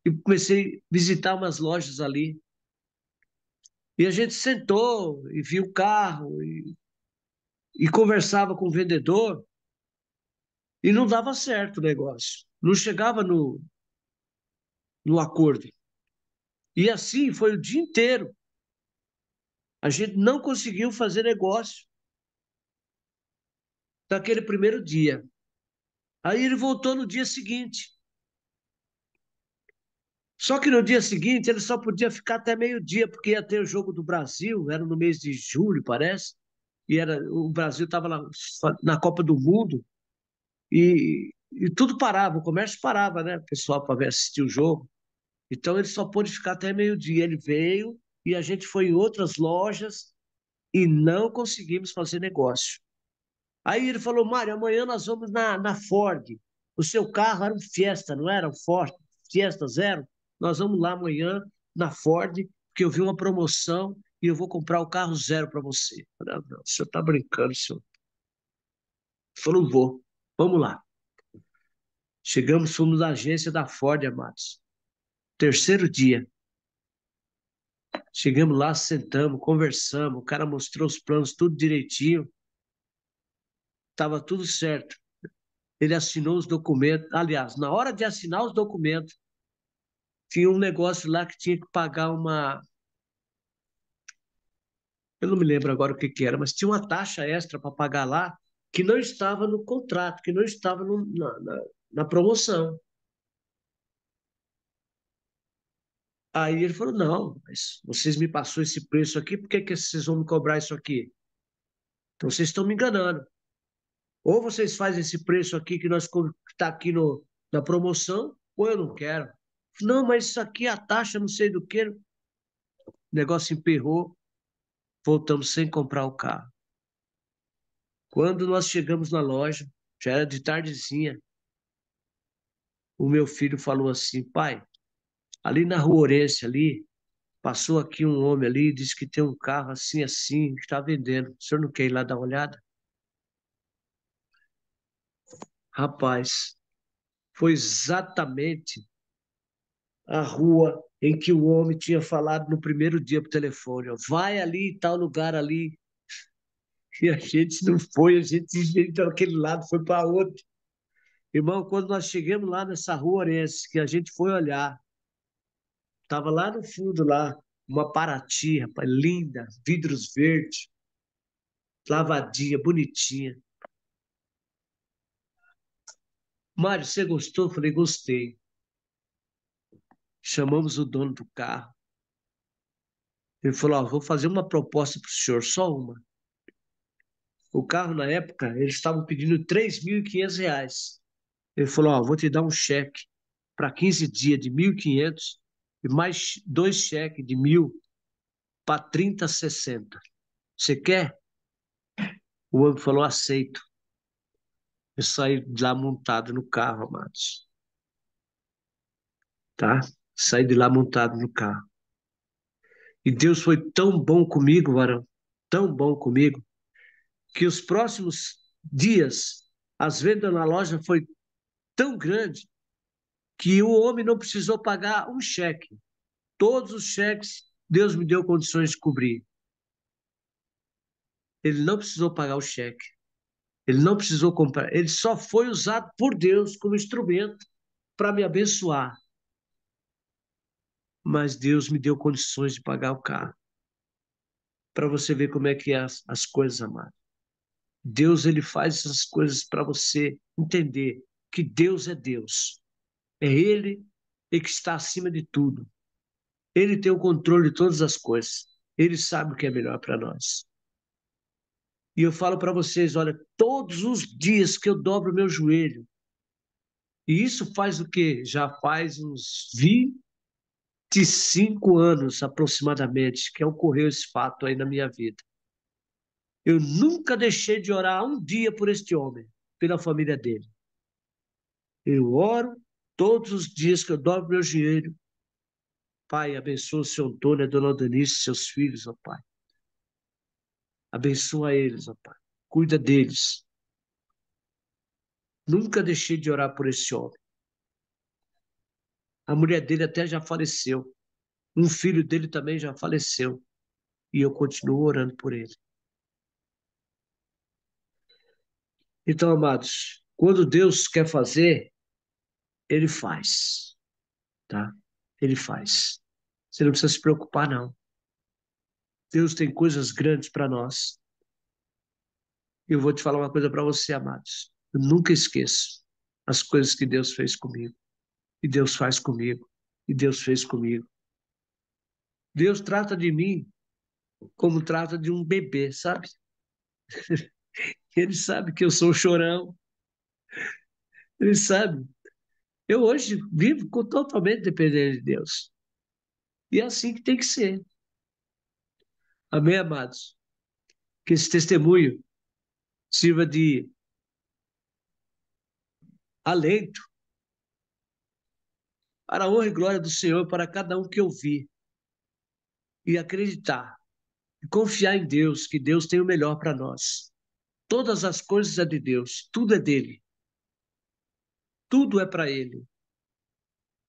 e comecei a visitar umas lojas ali. E a gente sentou e viu o carro e conversava com o vendedor e não dava certo o negócio. Não chegava no acordo. E assim foi o dia inteiro. A gente não conseguiu fazer negócio naquele primeiro dia. Aí ele voltou no dia seguinte. Só que no dia seguinte ele só podia ficar até meio-dia, porque ia ter o jogo do Brasil, era no mês de julho, parece, e o Brasil estava na Copa do Mundo, e tudo parava, o comércio parava, né? O pessoal para assistir o jogo. Então ele só pôde ficar até meio-dia. Ele veio e a gente foi em outras lojas e não conseguimos fazer negócio. Aí ele falou, Mário, amanhã nós vamos na Ford. O seu carro era um Fiesta, não era? Um Ford, Fiesta Zero. Nós vamos lá amanhã na Ford, porque eu vi uma promoção e eu vou comprar o carro zero para você. Eu falei, ah, não, o senhor está brincando, senhor. Ele falou, vou. Vamos lá. Chegamos, fomos na agência da Ford, amados. Terceiro dia. Chegamos lá, sentamos, conversamos. O cara mostrou os planos, tudo direitinho. Estava tudo certo. Ele assinou os documentos. Aliás, na hora de assinar os documentos, tinha um negócio lá que tinha que pagar uma. Eu não me lembro agora o que que era, mas tinha uma taxa extra para pagar lá que não estava no contrato, que não estava na promoção. Aí ele falou, não, mas vocês me passaram esse preço aqui, por que vocês vão me cobrar isso aqui? Então vocês estão me enganando. Ou vocês fazem esse preço aqui que nós está aqui na promoção, ou eu não quero. Não, mas isso aqui é a taxa, não sei do que. O negócio emperrou, voltamos sem comprar o carro. Quando nós chegamos na loja, já era de tardezinha, o meu filho falou assim, pai, ali na Rua Orense, ali, passou aqui um homem ali, disse que tem um carro assim, assim, que está vendendo. O senhor não quer ir lá dar uma olhada? Rapaz, foi exatamente a rua em que o homem tinha falado no primeiro dia por telefone, ó, vai ali, tal lugar ali. E a gente não foi, a gente veio daquele lado, foi para outro. Irmão, quando nós chegamos lá nessa Rua Orense, que a gente foi olhar, estava lá no fundo, lá, uma Paraty, rapaz, linda, vidros verdes, lavadinha, bonitinha. Mário, você gostou? Eu falei, gostei. Chamamos o dono do carro. Ele falou, ó, vou fazer uma proposta para o senhor, só uma. O carro, na época, eles estavam pedindo R$ 3.500. Ele falou, ó, vou te dar um cheque para 15 dias de 1.500 e mais 2 cheques de 1.000 para 30,60. Você quer? O homem falou, aceito. Eu saí de lá montado no carro, amados. Tá? Saí de lá montado no carro. E Deus foi tão bom comigo, varão, tão bom comigo, que os próximos dias, as vendas na loja foi tão grande que o homem não precisou pagar um cheque. Todos os cheques, Deus me deu condições de cobrir. Ele não precisou pagar o cheque. Ele não precisou comprar. Ele só foi usado por Deus como instrumento para me abençoar. Mas Deus me deu condições de pagar o carro. Para você ver como é que é as coisas, amado. Deus, ele faz essas coisas para você entender que Deus é Deus. É Ele que está acima de tudo. Ele tem o controle de todas as coisas. Ele sabe o que é melhor para nós. E eu falo para vocês, olha, todos os dias que eu dobro meu joelho, e isso faz o quê? Já faz uns 25 anos aproximadamente que ocorreu esse fato aí na minha vida. Eu nunca deixei de orar um dia por este homem, pela família dele. Eu oro todos os dias que eu dobro meu joelho. Pai, abençoa o seu Antônio, a dona Danice, seus filhos, ó Pai. Abençoa eles, ó Pai. Cuida deles. Nunca deixei de orar por esse homem. A mulher dele até já faleceu. Um filho dele também já faleceu. E eu continuo orando por ele. Então, amados, quando Deus quer fazer, ele faz, tá? Ele faz. Você não precisa se preocupar, não. Deus tem coisas grandes para nós. E eu vou te falar uma coisa para você, amados. Eu nunca esqueço as coisas que Deus fez comigo. E Deus faz comigo. E Deus fez comigo. Deus trata de mim como trata de um bebê, sabe? Ele sabe que eu sou chorão. Ele sabe. Eu hoje vivo totalmente dependendo de Deus. E é assim que tem que ser. Amém, amados? Que esse testemunho sirva de alento para a honra e glória do Senhor para cada um que ouvir e acreditar e confiar em Deus, que Deus tem o melhor para nós. Todas as coisas é de Deus, tudo é dele. Tudo é para ele.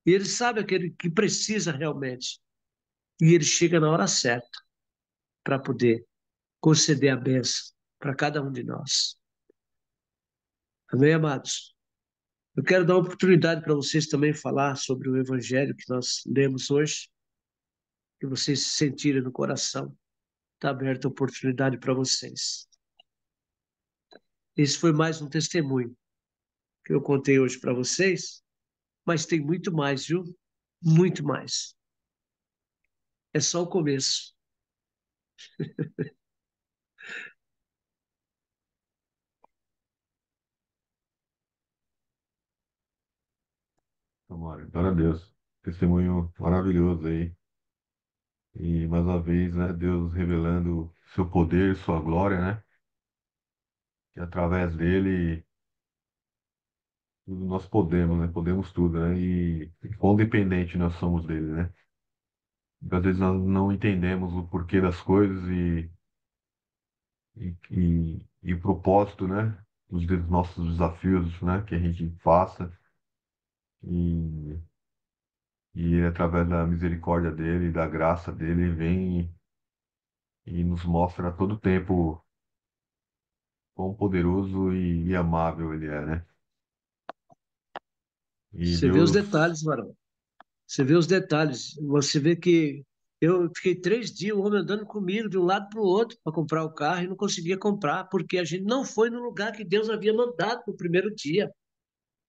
E ele sabe aquele que precisa realmente. E ele chega na hora certa para poder conceder a bênção para cada um de nós. Amém, amados? Eu quero dar uma oportunidade para vocês também falar sobre o evangelho que nós lemos hoje, que vocês se sentirem no coração. Está aberta a oportunidade para vocês. Esse foi mais um testemunho que eu contei hoje para vocês, mas tem muito mais, viu? Muito mais. é só o começo. Tomara, glória a Deus. Testemunho maravilhoso aí. E mais uma vez, né, Deus revelando seu poder, sua glória, né? Que através dele tudo nós podemos, né? Podemos tudo, né? E quão dependente nós somos dele, né? Às vezes nós não entendemos o porquê das coisas e o propósito, né? Dos nossos desafios, né? Que a gente faça. E, e ele, através da misericórdia dele, da graça dele, vem e nos mostra a todo tempo quão poderoso e amável ele é, né? E Você vê os Deus, detalhes, varão. Você vê os detalhes. Você vê que eu fiquei 3 dias, o homem andando comigo de um lado para o outro para comprar o carro e não conseguia comprar, porque a gente não foi no lugar que Deus havia mandado no primeiro dia.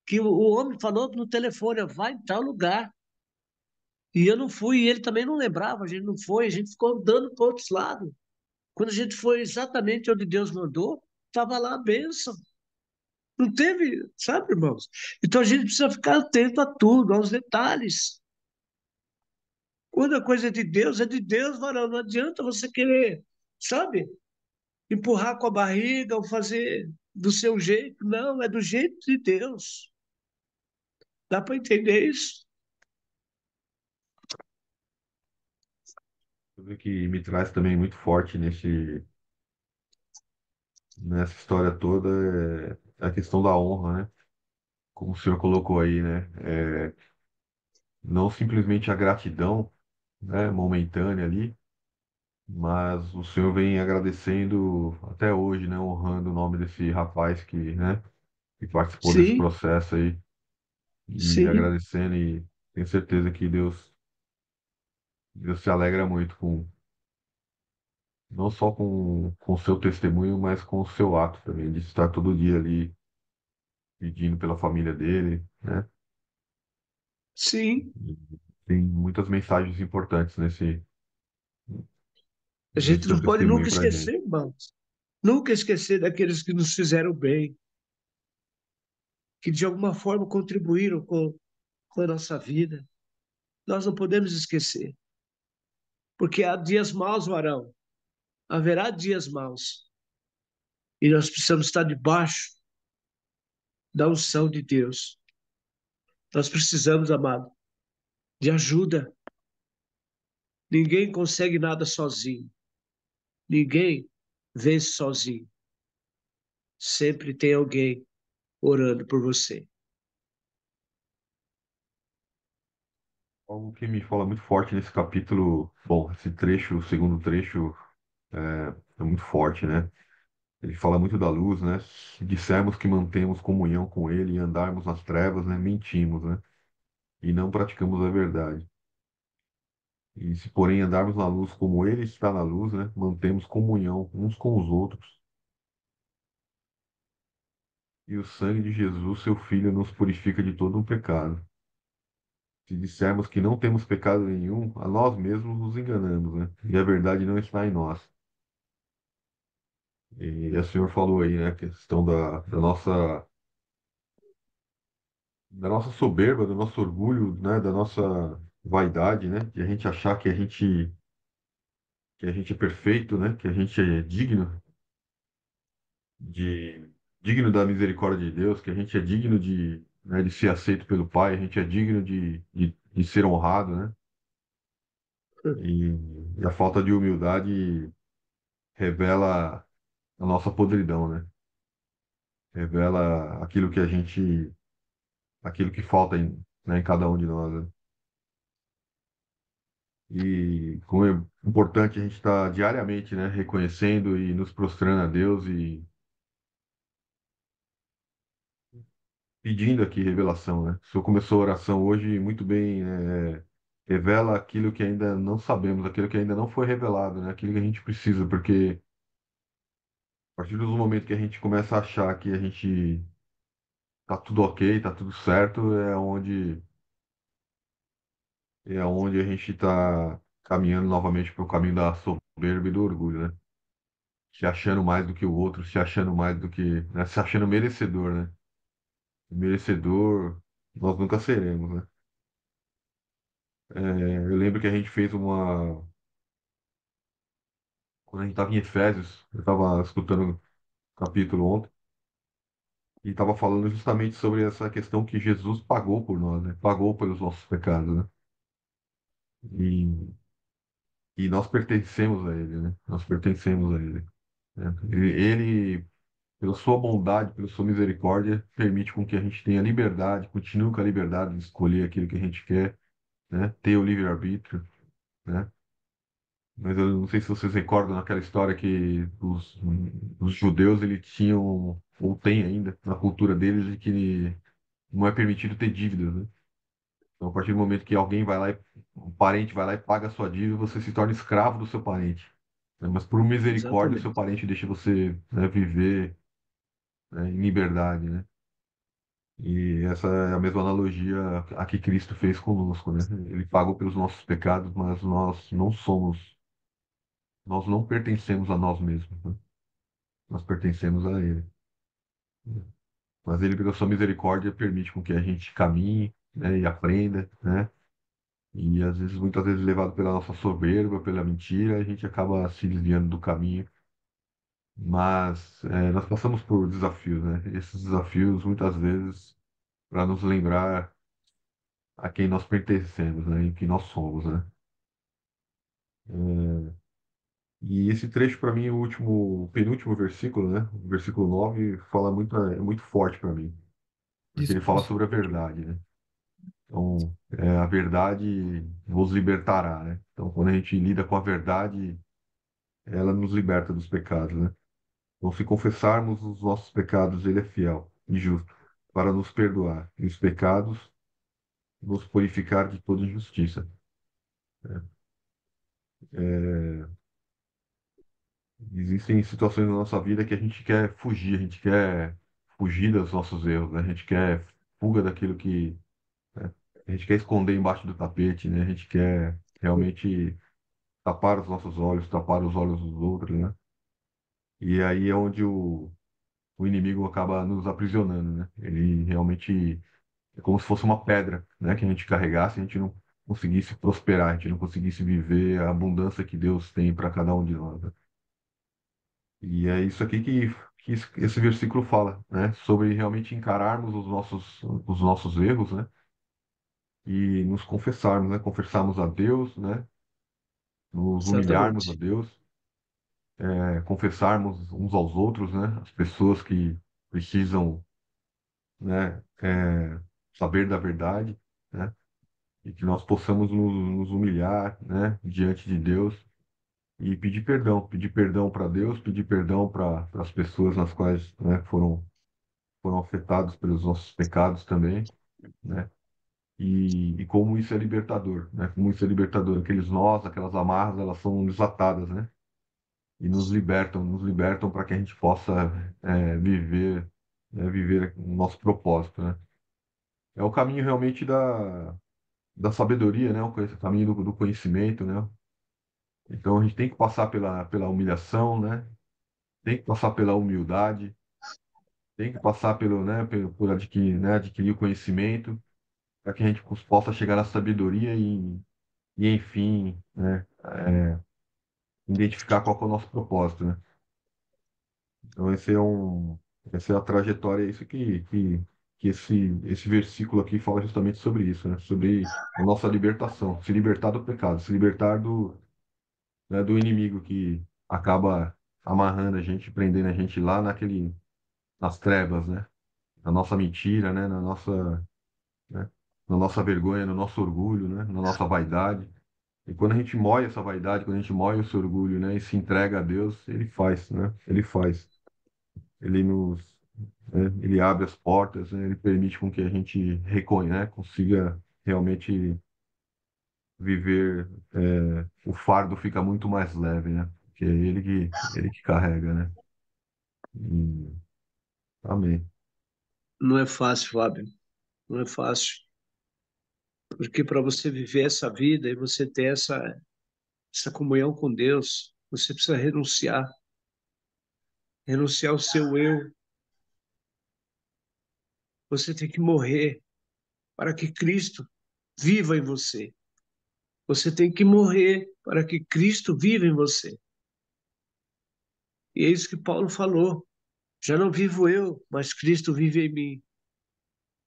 Que o homem falou no telefone, ó, vai em tal lugar. E eu não fui, e ele também não lembrava, a gente não foi, a gente ficou andando para outros lados. Quando a gente foi exatamente onde Deus mandou, estava lá a bênção. Não teve, sabe, irmãos? Então a gente precisa ficar atento a tudo, aos detalhes. Quando a coisa é de Deus, varão. Não adianta você querer, sabe, empurrar com a barriga ou fazer do seu jeito. Não, é do jeito de Deus. Dá para entender isso? tudo que me traz também muito forte nessa história toda é a questão da honra, né? Como o senhor colocou aí, né? Não simplesmente a gratidão, né, momentânea ali, mas o senhor vem agradecendo até hoje, né? Honrando o nome desse rapaz né, que participou desse Sim, processo aí e sim, agradecendo e tenho certeza que Deus se alegra muito com não só com o seu testemunho, mas com o seu ato também, de estar todo dia ali pedindo pela família dele, né? sim. E tem muitas mensagens importantes A nesse gente seu não pode testemunho nunca pra gente. esquecer, irmãos. Nunca esquecer daqueles que nos fizeram bem, que de alguma forma contribuíram com a nossa vida. Nós não podemos esquecer, porque há dias maus, varão. Haverá dias maus. E nós precisamos estar debaixo da unção de Deus. Nós precisamos, amado, de ajuda. Ninguém consegue nada sozinho. Ninguém vence sozinho. Sempre tem alguém orando por você. Algo que me fala muito forte nesse capítulo, bom, esse trecho, o segundo trecho, é muito forte, né? Ele fala muito da luz, né? Se dissermos que mantemos comunhão com Ele e andarmos nas trevas, né? Mentimos, né? E não praticamos a verdade. E se, porém, andarmos na luz como Ele está na luz, né? Mantemos comunhão uns com os outros. E o sangue de Jesus, seu Filho, nos purifica de todo o pecado. Se dissermos que não temos pecado nenhum, a nós mesmos nos enganamos, né? E a verdade não está em nós. E o senhor falou aí, né, a questão da nossa soberba, do nosso orgulho, né, da nossa vaidade, né, de a gente achar que a gente é perfeito, né, que a gente é de digno da misericórdia de Deus, que a gente é digno né, de ser aceito pelo Pai, a gente é digno de ser honrado, né? E a falta de humildade revela a nossa podridão, né? Revela aquilo que falta né, em cada um de nós, né? E como é importante a gente estar diariamente, né, reconhecendo e nos prostrando a Deus e pedindo aqui revelação, né? O senhor começou a oração hoje muito bem, revela aquilo que ainda não sabemos, aquilo que ainda não foi revelado, né? Aquilo que a gente precisa, porque a partir do momento que a gente começa a achar que a gente tá tudo ok, tá tudo certo, é onde a gente tá. caminhando novamente para o caminho da soberba e do orgulho, né? Se achando mais do que o outro, se achando mais do que, né? Se achando merecedor, né? Merecedor, nós nunca seremos, né? Eu lembro que a gente fez uma. Quando a gente estava em Efésios, eu estava escutando o capítulo ontem, e estava falando justamente sobre essa questão que Jesus pagou por nós, né? Pagou pelos nossos pecados, né? E, e nós pertencemos a Ele, né? Nós pertencemos a Ele, né? Ele, pela sua bondade, pela sua misericórdia, permite com que a gente tenha liberdade, continue com a liberdade de escolher aquilo que a gente quer, né? Ter o livre-arbítrio, né? Mas eu não sei se vocês recordam naquela história que os judeus eles tinham, ou têm ainda, na cultura deles, de que não é permitido ter dívidas, né? Então, a partir do momento que alguém vai lá, um parente vai lá e paga a sua dívida, você se torna escravo do seu parente, né? Mas por misericórdia, o seu Exatamente. parente deixa você, né, viver, né, em liberdade, né? E essa é a mesma analogia a que Cristo fez conosco, né? Ele pagou pelos nossos pecados, mas nós não pertencemos a nós mesmos, né? Nós pertencemos a Ele. Mas Ele, pela sua misericórdia, permite com que a gente caminhe, né, e aprenda, né? E às vezes, muitas vezes, levado pela nossa soberba, pela mentira, a gente acaba se desviando do caminho. Mas nós passamos por desafios, né? Esses desafios, muitas vezes, para nos lembrar a quem nós pertencemos, né? E o que nós somos, né? E esse trecho, para mim, o penúltimo versículo, né? O versículo 9 fala muito, é muito forte para mim, porque ele fala sobre a verdade, né? Então, a verdade vos libertará, né? Então, quando a gente lida com a verdade, ela nos liberta dos pecados, né? Então, se confessarmos os nossos pecados, ele é fiel e justo para nos perdoar e os pecados nos purificar de toda injustiça, né? Existem situações na nossa vida que a gente quer fugir, a gente quer fugir dos nossos erros, né? A gente quer fuga daquilo que, né, a gente quer esconder embaixo do tapete, né? A gente quer realmente tapar os nossos olhos, tapar os olhos dos outros, né? E aí é onde o inimigo acaba nos aprisionando, né? Ele realmente é como se fosse uma pedra, né? Que a gente carregasse, a gente não conseguisse prosperar, a gente não conseguisse viver a abundância que Deus tem para cada um de nós, né? E é isso aqui que esse versículo fala, né? Sobre realmente encararmos os nossos erros, né? E nos confessarmos, né? Confessarmos a Deus, né? Nos humilharmos a Exatamente. Deus, confessarmos uns aos outros, né? As pessoas que precisam, né? Saber da verdade, né? E que nós possamos nos humilhar, né? Diante de Deus e pedir perdão para Deus, pedir perdão para as pessoas nas quais, né, foram afetados pelos nossos pecados também, né? E como isso é libertador, né? Como isso é libertador, aqueles nós, aquelas amarras, elas são desatadas, né? E nos libertam para que a gente possa viver, né? Viver o nosso propósito, né? É o caminho realmente da sabedoria, né? O caminho do conhecimento, né? Então a gente tem que passar pela humilhação, né? Tem que passar pela humildade, tem que passar por adquirir, né? Adquirir o conhecimento para que a gente possa chegar na sabedoria e enfim, né, identificar qual que é o nosso propósito, né? Então essa é a trajetória, é isso que esse versículo aqui fala justamente sobre isso, né? Sobre a nossa libertação, se libertar do pecado, se libertar né, do inimigo que acaba amarrando a gente, prendendo a gente lá nas trevas, né? Na nossa mentira, né? Né, na nossa vergonha, no nosso orgulho, né? Na nossa vaidade. E quando a gente moe essa vaidade, quando a gente moe o seu orgulho, né, e se entrega a Deus, ele faz, né? Ele faz. Ele ele abre as portas, né? Ele permite com que a gente reconheça, consiga realmente viver, o fardo fica muito mais leve, né? Porque é ele que carrega, né? E- amém. Não é fácil, Fábio. Não é fácil. Porque para você viver essa vida e você ter essa comunhão com Deus, você precisa renunciar ao seu eu. Você tem que morrer para que Cristo viva em você. Você tem que morrer para que Cristo viva em você. E é isso que Paulo falou. Já não vivo eu, mas Cristo vive em mim.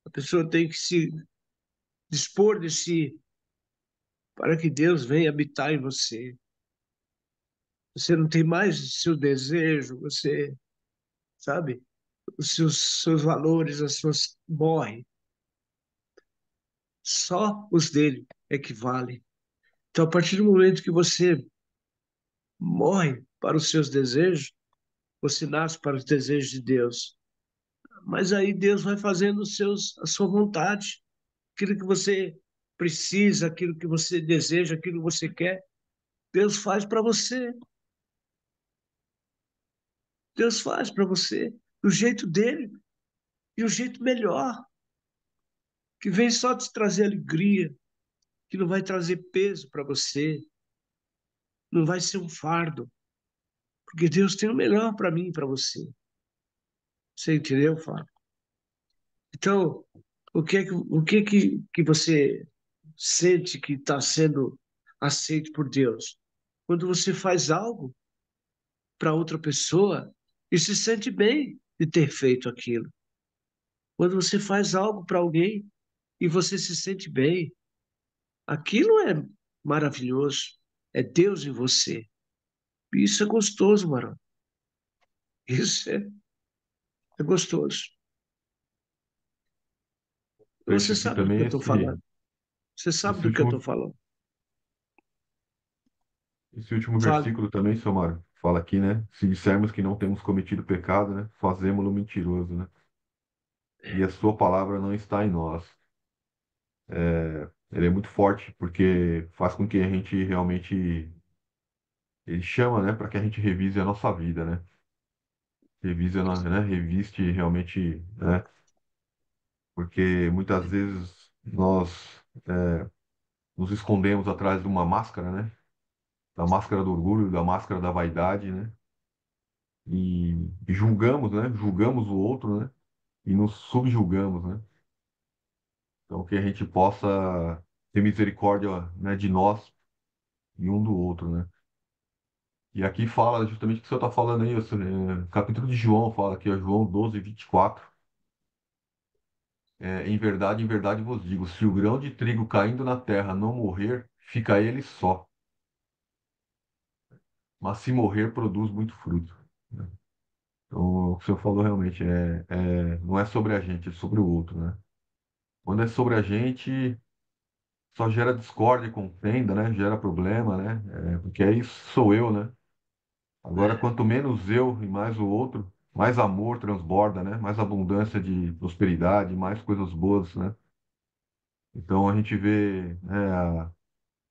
A pessoa tem que se dispor de si para que Deus venha habitar em você. Você não tem mais o seu desejo, você, sabe, seus valores, as suas morrem. Só os dele é que valem. Então, a partir do momento que você morre para os seus desejos, você nasce para os desejos de Deus. Mas aí Deus vai fazendo a sua vontade, aquilo que você precisa, aquilo que você deseja, aquilo que você quer, Deus faz para você. Deus faz para você do jeito dele e o jeito melhor, que vem só te trazer alegria, que não vai trazer peso para você, não vai ser um fardo, porque Deus tem o melhor para mim e para você. Você entendeu, Fábio? Então, que você sente que está sendo aceito por Deus? Quando você faz algo para outra pessoa e se sente bem de ter feito aquilo. Quando você faz algo para alguém e você se sente bem, aquilo é maravilhoso. É Deus em você. Isso é gostoso, Marão. É gostoso. Esse Você aqui sabe do que também, eu estou falando. Você sabe esse do que eu estou último, falando. esse último Fale. versículo também, seu Mário, fala aqui, né? Se dissermos que não temos cometido pecado, né? Fazemos-lo mentiroso, né? E a sua palavra não está em nós. Ele é muito forte porque faz com que a gente realmente, ele chama, né, para que a gente revise a nossa vida, né? Revise, né? Reviste realmente, né? Porque muitas vezes nós nos escondemos atrás de uma máscara, né? Da máscara do orgulho, da máscara da vaidade, né? E julgamos, né? Julgamos o outro, né? E nos subjulgamos, né? Então que a gente possa ter misericórdia, né, de nós e um do outro, né? E aqui fala justamente o que o senhor está falando aí, capítulo de João fala aqui, ó, João 12:24. Em verdade vos digo, se o grão de trigo caindo na terra não morrer, fica ele só, mas se morrer, produz muito fruto, né? Então, o que o senhor falou realmente não é sobre a gente, é sobre o outro, né? Quando é sobre a gente, só gera discórdia, contenda, né? Gera problema, né? Porque aí sou eu, né? Agora, quanto menos eu e mais o outro, mais amor transborda, né? Mais abundância de prosperidade, mais coisas boas, né? Então a gente vê, né,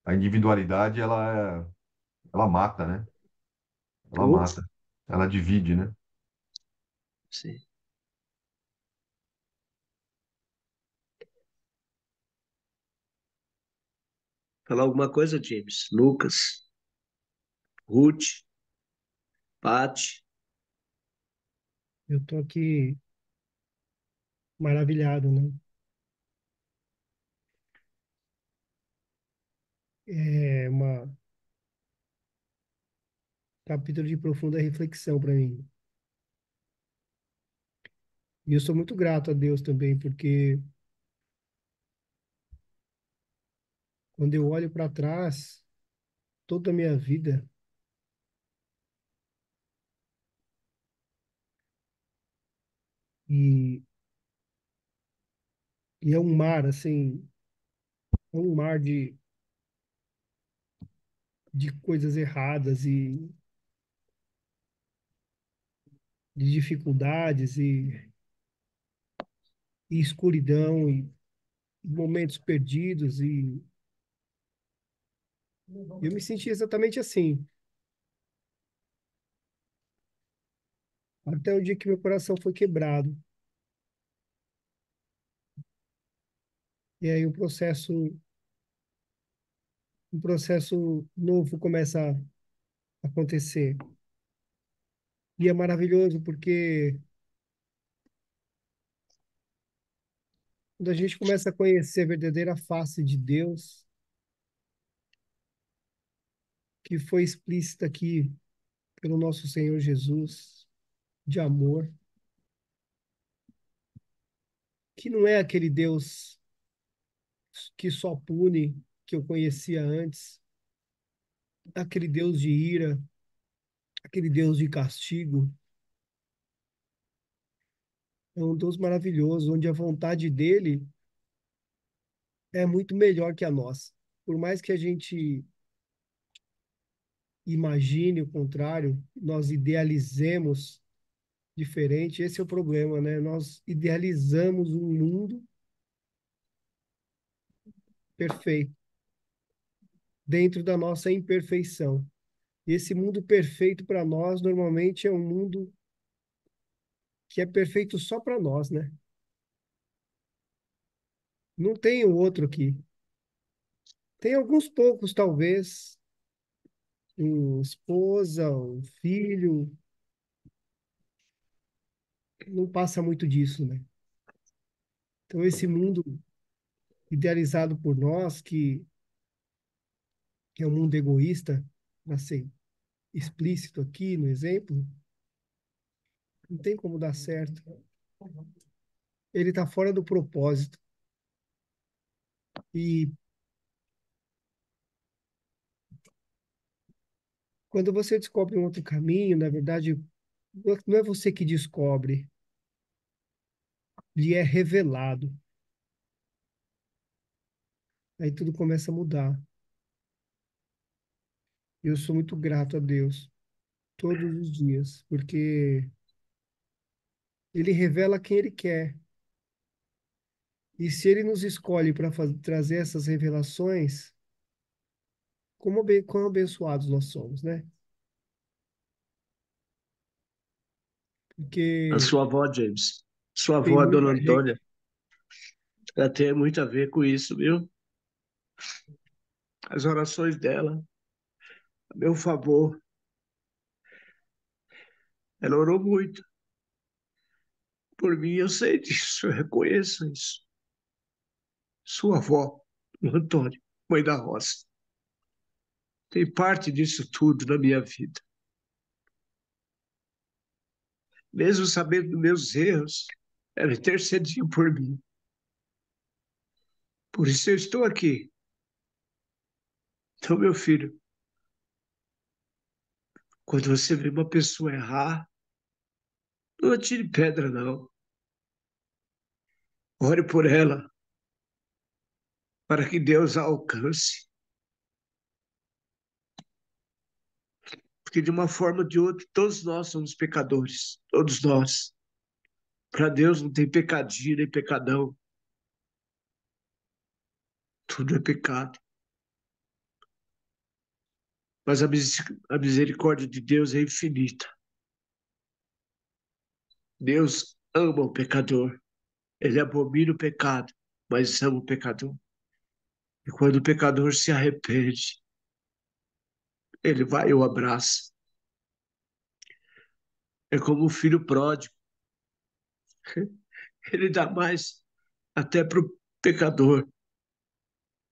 a individualidade, ela mata, né? Ela Opa, mata, ela divide, né? sim. Falar alguma coisa, James? Lucas, Ruth, Pati. Eu tô aqui maravilhado, né? É uma capítulo de profunda reflexão para mim. E eu sou muito grato a Deus também, porque quando eu olho para trás, toda a minha vida, e, e é um mar, assim, é um mar de coisas erradas de dificuldades e escuridão e momentos perdidos e eu me senti exatamente assim, até o dia que meu coração foi quebrado. E aí o processo um processo novo começa a acontecer. E é maravilhoso porque quando a gente começa a conhecer a verdadeira face de Deus, que foi explícita aqui pelo nosso Senhor Jesus, de amor, que não é aquele Deus que só pune, que eu conhecia antes, aquele Deus de ira, aquele Deus de castigo. É um Deus maravilhoso, onde a vontade dele é muito melhor que a nossa. Por mais que a gente imagine o contrário, nós idealizemos diferente, esse é o problema, né? Nós idealizamos um mundo perfeito dentro da nossa imperfeição. Esse mundo perfeito para nós normalmente é um mundo que é perfeito só para nós, né? Não tem o outro aqui. Tem alguns poucos, talvez, uma esposa, um filho, não passa muito disso, né? Então, esse mundo idealizado por nós, que é um mundo egoísta, para ser explícito aqui no exemplo, não tem como dar certo. Ele está fora do propósito. E quando você descobre um outro caminho, na verdade, não é você que descobre, lhe é revelado. Aí tudo começa a mudar. Eu sou muito grato a Deus todos os dias, porque Ele revela quem Ele quer. E se Ele nos escolhe para trazer essas revelações, quão abençoados nós somos, né? A Porque sua avó, James, sua tem avó, a dona muita gente, Antônia, ela tem muito a ver com isso, viu? As orações dela, a meu favor, ela orou muito por mim, eu sei disso, eu reconheço isso. Sua avó, dona Antônia, mãe da Rosa, tem parte disso tudo na minha vida. Mesmo sabendo dos meus erros, ela intercedia por mim. Por isso eu estou aqui. Então, meu filho, quando você vê uma pessoa errar, não atire pedra, não. Ore por ela, para que Deus a alcance. Porque de uma forma ou de outra, todos nós somos pecadores. Todos nós. Para Deus não tem pecadinho nem pecadão. Tudo é pecado. Mas a misericórdia de Deus é infinita. Deus ama o pecador. Ele abomina o pecado, mas ama o pecador. E quando o pecador se arrepende, ele vai e o abraça. É como o filho pródigo. Ele dá mais até para o pecador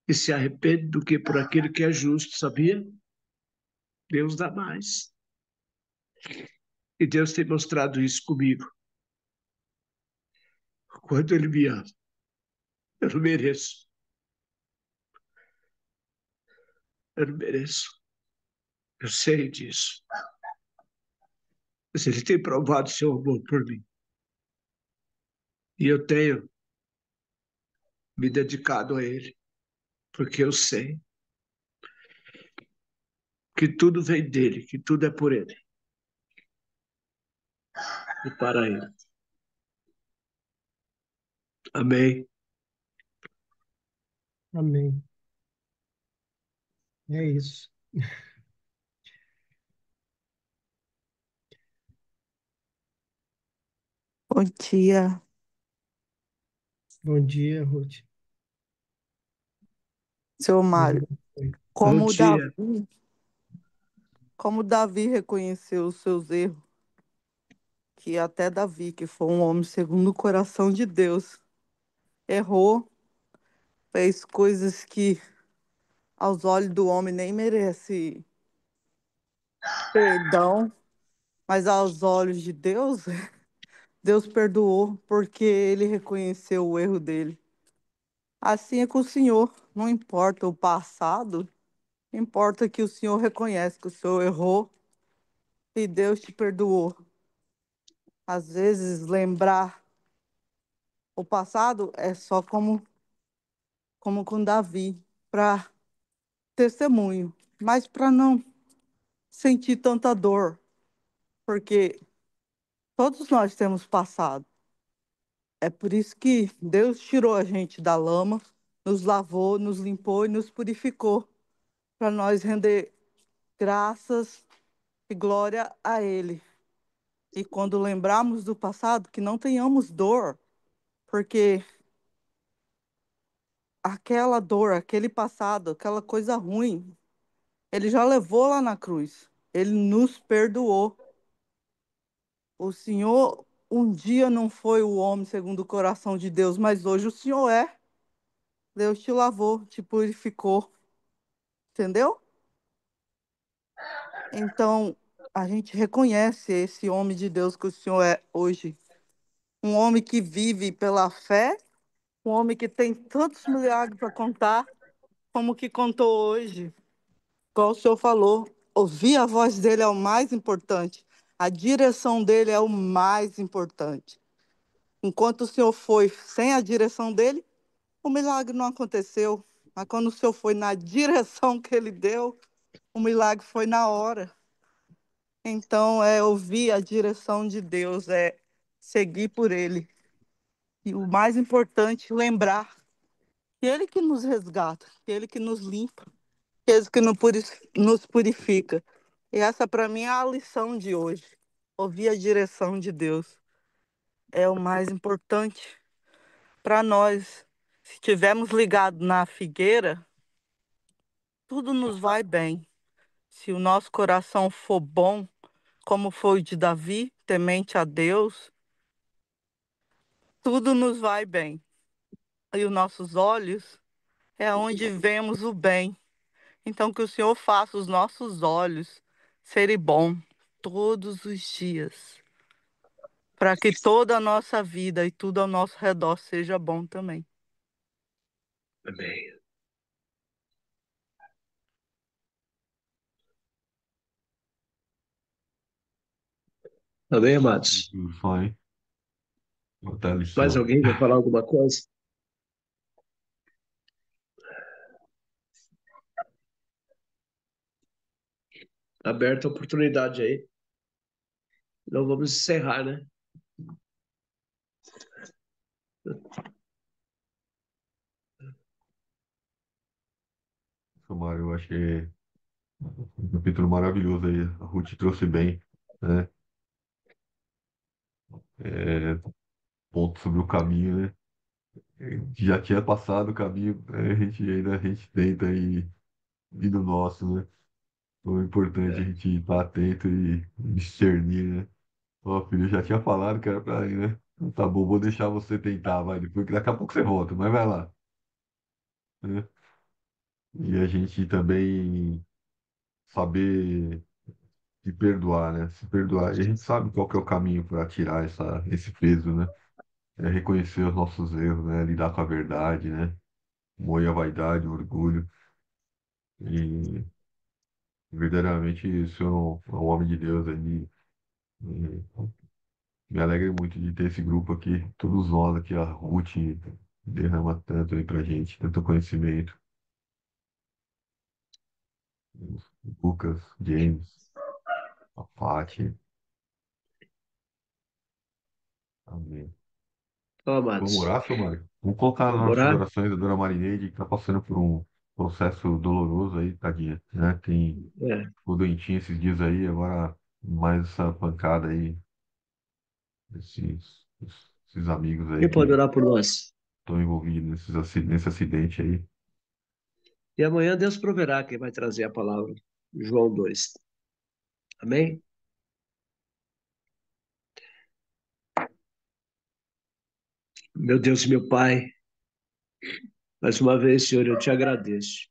que se arrepende do que por aquele que é justo, sabia? Deus dá mais. E Deus tem mostrado isso comigo. Quando Ele me ama, eu não mereço. Eu não mereço. Eu sei disso. Mas Ele tem provado seu amor por mim. E eu tenho me dedicado a Ele, porque eu sei que tudo vem dele, que tudo é por Ele e para Ele. Amém. amém. É isso. Bom dia, Bom dia, Ruth. seu Deus Mário. abençoe. Bom Como dia. Davi, como Davi reconheceu os seus erros, que até Davi, que foi um homem segundo o coração de Deus, errou, fez coisas que aos olhos do homem nem merece perdão, mas aos olhos de Deus, Deus perdoou porque ele reconheceu o erro dele. Assim é com o Senhor, não importa o passado, importa que o Senhor reconhece que o Senhor errou e Deus te perdoou. Às vezes, lembrar o passado é só como com Davi, para testemunho, mas para não sentir tanta dor, porque todos nós temos passado. É por isso que Deus tirou a gente da lama, nos lavou, nos limpou e nos purificou, para nós render graças e glória a Ele. E quando lembrarmos do passado, que não tenhamos dor, porque aquela dor, aquele passado, aquela coisa ruim, Ele já levou lá na cruz. Ele nos perdoou. O Senhor um dia não foi o homem segundo o coração de Deus, mas hoje o Senhor é. Deus te lavou, te purificou, entendeu? Então, a gente reconhece esse homem de Deus que o Senhor é hoje. Um homem que vive pela fé, um homem que tem tantos milagres para contar, como que contou hoje. Igual o senhor falou, ouvir a voz dele é o mais importante. A direção dele é o mais importante. Enquanto o senhor foi sem a direção dele, o milagre não aconteceu. Mas quando o senhor foi na direção que ele deu, o milagre foi na hora. Então, é ouvir a direção de Deus, é seguir por ele. E o mais importante, lembrar que ele que nos resgata, que ele que nos limpa, que ele que nos purifica. E essa, para mim, é a lição de hoje. Ouvir a direção de Deus é o mais importante para nós. Se estivermos ligados na figueira, tudo nos vai bem. Se o nosso coração for bom, como foi o de Davi, temente a Deus, tudo nos vai bem. E os nossos olhos é onde vemos o bem. Então, que o Senhor faça os nossos olhos serem bons todos os dias, para que toda a nossa vida e tudo ao nosso redor seja bom também. Amém. Amém, amados? Só, hein? Botar a Mais lição. alguém quer falar alguma coisa? Aberta a oportunidade aí. Não vamos encerrar, né? Mário, eu achei um capítulo maravilhoso aí. A Ruth trouxe bem, né? É, ponto sobre o caminho, né? Já tinha passado o caminho, né? A gente tenta ir no nosso, né? Então é importante a É. gente estar atento e discernir, né? Ó, filho, eu já tinha falado que era pra ir, né? Então tá bom, vou deixar você tentar, vai. Depois que daqui a pouco você volta, mas vai lá, né? E a gente também saber se perdoar, né? Se perdoar. E a gente sabe qual que é o caminho para tirar esse peso, né? É reconhecer os nossos erros, né? Lidar com a verdade, né? Moer a vaidade, o orgulho. E verdadeiramente o senhor é um homem de Deus aí. E me alegra muito de ter esse grupo aqui, todos nós aqui, a Ruth derrama tanto aí pra gente, tanto conhecimento. O Lucas, James, a Paty, amém. Então, Vamos amados, orar, seu Mário? Vamos colocar nas vamos nossas orar? orações a dona Marineide, que está passando por um processo doloroso aí, tadinha, né? É. Ficou doentinha esses dias aí, agora mais essa pancada aí, esses amigos aí Quem pode que orar por nós? estão envolvidos nesse acidente aí. E amanhã Deus proverá quem vai trazer a palavra. João 2. Amém? Meu Deus e meu Pai, mais uma vez, Senhor, eu te agradeço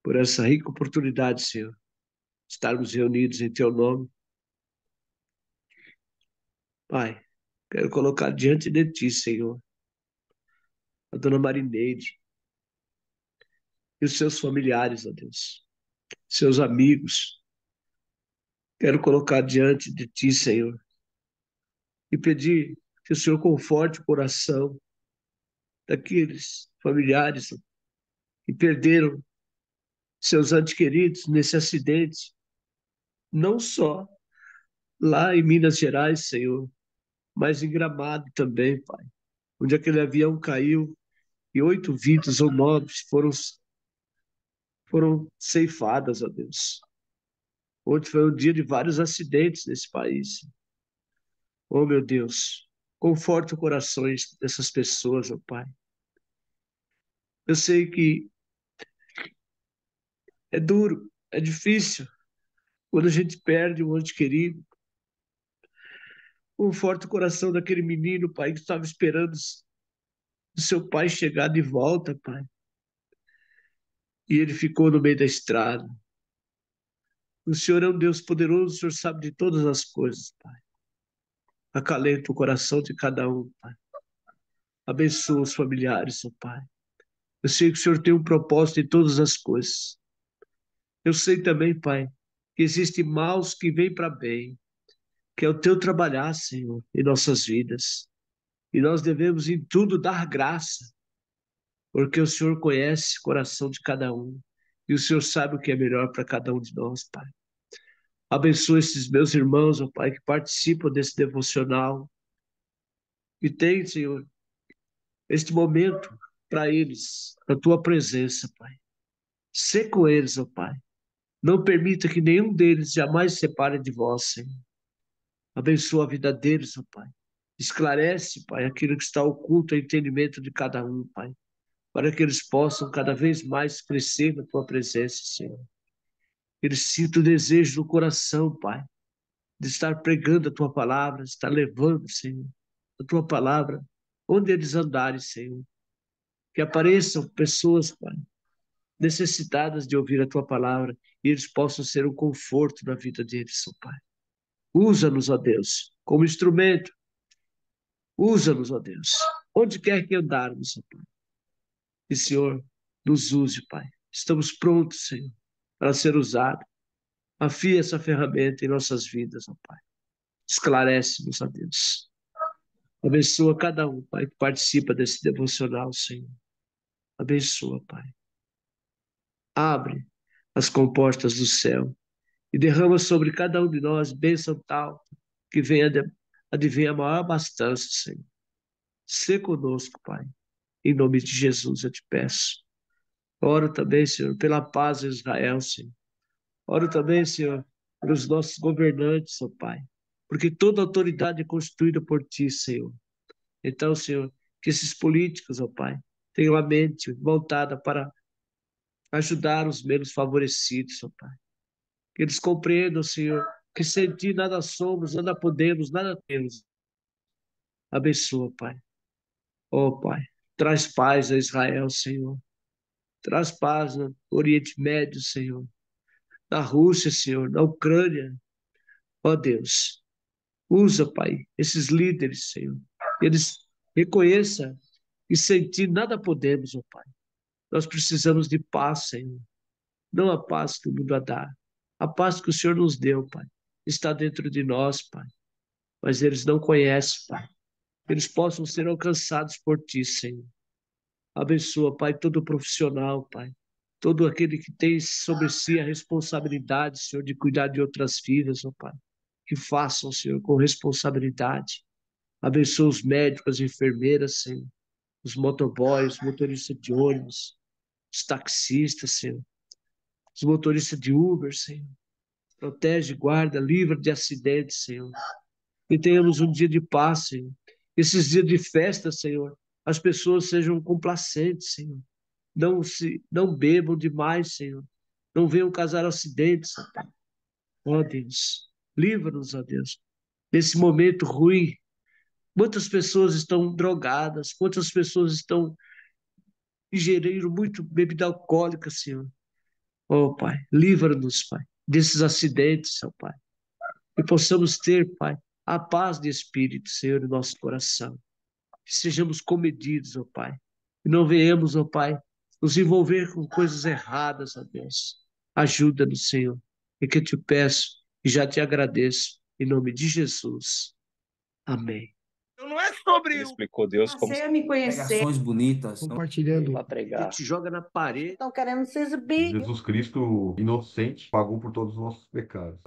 por essa rica oportunidade, Senhor, de estarmos reunidos em Teu nome. Pai, quero colocar diante de Ti, Senhor, a dona Marineide e os seus familiares, ó Deus, seus amigos. Quero colocar diante de Ti, Senhor, e pedir que o Senhor conforte o coração daqueles familiares que perderam seus entes queridos nesse acidente, não só lá em Minas Gerais, Senhor, mas em Gramado também, Pai, onde aquele avião caiu e 8 vidas ou 9 foram ceifadas, ó Deus. Ontem foi um dia de vários acidentes nesse país. Oh, meu Deus, conforta os corações dessas pessoas, ó Pai. Eu sei que é duro, é difícil, quando a gente perde um ente querido. Conforta o coração daquele menino, Pai, que estava esperando o seu pai chegar de volta, Pai. E ele ficou no meio da estrada. O Senhor é um Deus poderoso, o Senhor sabe de todas as coisas, Pai. Acalenta o coração de cada um, Pai. Abençoa os familiares, ó Pai. Eu sei que o Senhor tem um propósito em todas as coisas. Eu sei também, Pai, que existem maus que vêm para bem, que é o teu trabalhar, Senhor, em nossas vidas. E nós devemos em tudo dar graça, porque o Senhor conhece o coração de cada um. E o Senhor sabe o que é melhor para cada um de nós, Pai. Abençoa esses meus irmãos, ó Pai, que participam desse devocional. E tem, Senhor, este momento para eles, a tua presença, Pai. Sê com eles, ó Pai. Não permita que nenhum deles jamais se separe de vós, Senhor. Abençoa a vida deles, ó Pai. Esclarece, Pai, aquilo que está oculto ao entendimento de cada um, Pai, para que eles possam cada vez mais crescer na tua presença, Senhor. Eles sintam o desejo no coração, Pai, de estar pregando a tua palavra, de estar levando, Senhor, a tua palavra, onde eles andarem, Senhor. Que apareçam pessoas, Pai, necessitadas de ouvir a tua palavra e eles possam ser um conforto na vida deles, ó Pai. Usa-nos, ó Deus, como instrumento. Usa-nos, ó Deus, onde quer que andarmos, ó Pai. E, Senhor, nos use, Pai. Estamos prontos, Senhor, para ser usado. Afia essa ferramenta em nossas vidas, ó Pai. Esclarece-nos, ó Deus. Abençoa cada um, Pai, que participa desse devocional, Senhor. Abençoa, Pai. Abre as comportas do céu e derrama sobre cada um de nós bênção tal que venha advém a maior abastança, Senhor. Sê conosco, Pai. Em nome de Jesus eu te peço. Oro também, Senhor, pela paz em Israel, Senhor. Oro também, Senhor, pelos nossos governantes, ó Pai. Porque toda autoridade é constituída por Ti, Senhor. Então, Senhor, que esses políticos, ó Pai, tenham a mente voltada para ajudar os menos favorecidos, ó Pai. Que eles compreendam, Senhor, que sem Ti nada somos, nada podemos, nada temos. Abençoa, Pai. Ó Pai, traz paz a Israel, Senhor. Traz paz no Oriente Médio, Senhor. Na Rússia, Senhor, na Ucrânia. Ó Deus, usa, Pai, esses líderes, Senhor. Eles reconheçam que sem Ti nada podemos, ó Pai. Nós precisamos de paz, Senhor. Não a paz que o mundo dá. A paz que o Senhor nos deu, Pai. Está dentro de nós, Pai. Mas eles não conhecem, Pai. Eles possam ser alcançados por Ti, Senhor. Abençoa, Pai, todo profissional, Pai. Todo aquele que tem sobre si a responsabilidade, Senhor, de cuidar de outras vidas, ó Pai. Que façam, Senhor, com responsabilidade. Abençoa os médicos, as enfermeiras, Senhor. Os motoboys, os motoristas de ônibus, os taxistas, Senhor. Os motoristas de Uber, Senhor. Protege, guarda, livra de acidentes, Senhor. Que tenhamos um dia de paz, Senhor. Esses dias de festa, Senhor, as pessoas sejam complacentes, Senhor. não bebam demais, Senhor. Não venham causar acidentes, ó Pai. Ó Deus, livra-nos, ó Deus, nesse momento ruim. Quantas pessoas estão drogadas, quantas pessoas estão ingerindo muito bebida alcoólica, Senhor. Ó Pai, livra-nos, Pai, desses acidentes, ó Pai. Que possamos ter, Pai, a paz de espírito, Senhor, no nosso coração. Que sejamos comedidos, ó Pai. Que não venhamos, ó Pai, nos envolver com coisas erradas, ó Deus. Ajuda-nos, Senhor. E que eu te peço e já te agradeço. Em nome de Jesus. Amém. Não é sobre Ele explicou Deus como Passei a me conhecer. pregações bonitas. Compartilhando. Para Ele pregar. te joga na parede. Estão querendo se exibir. Jesus Cristo, inocente, pagou por todos os nossos pecados.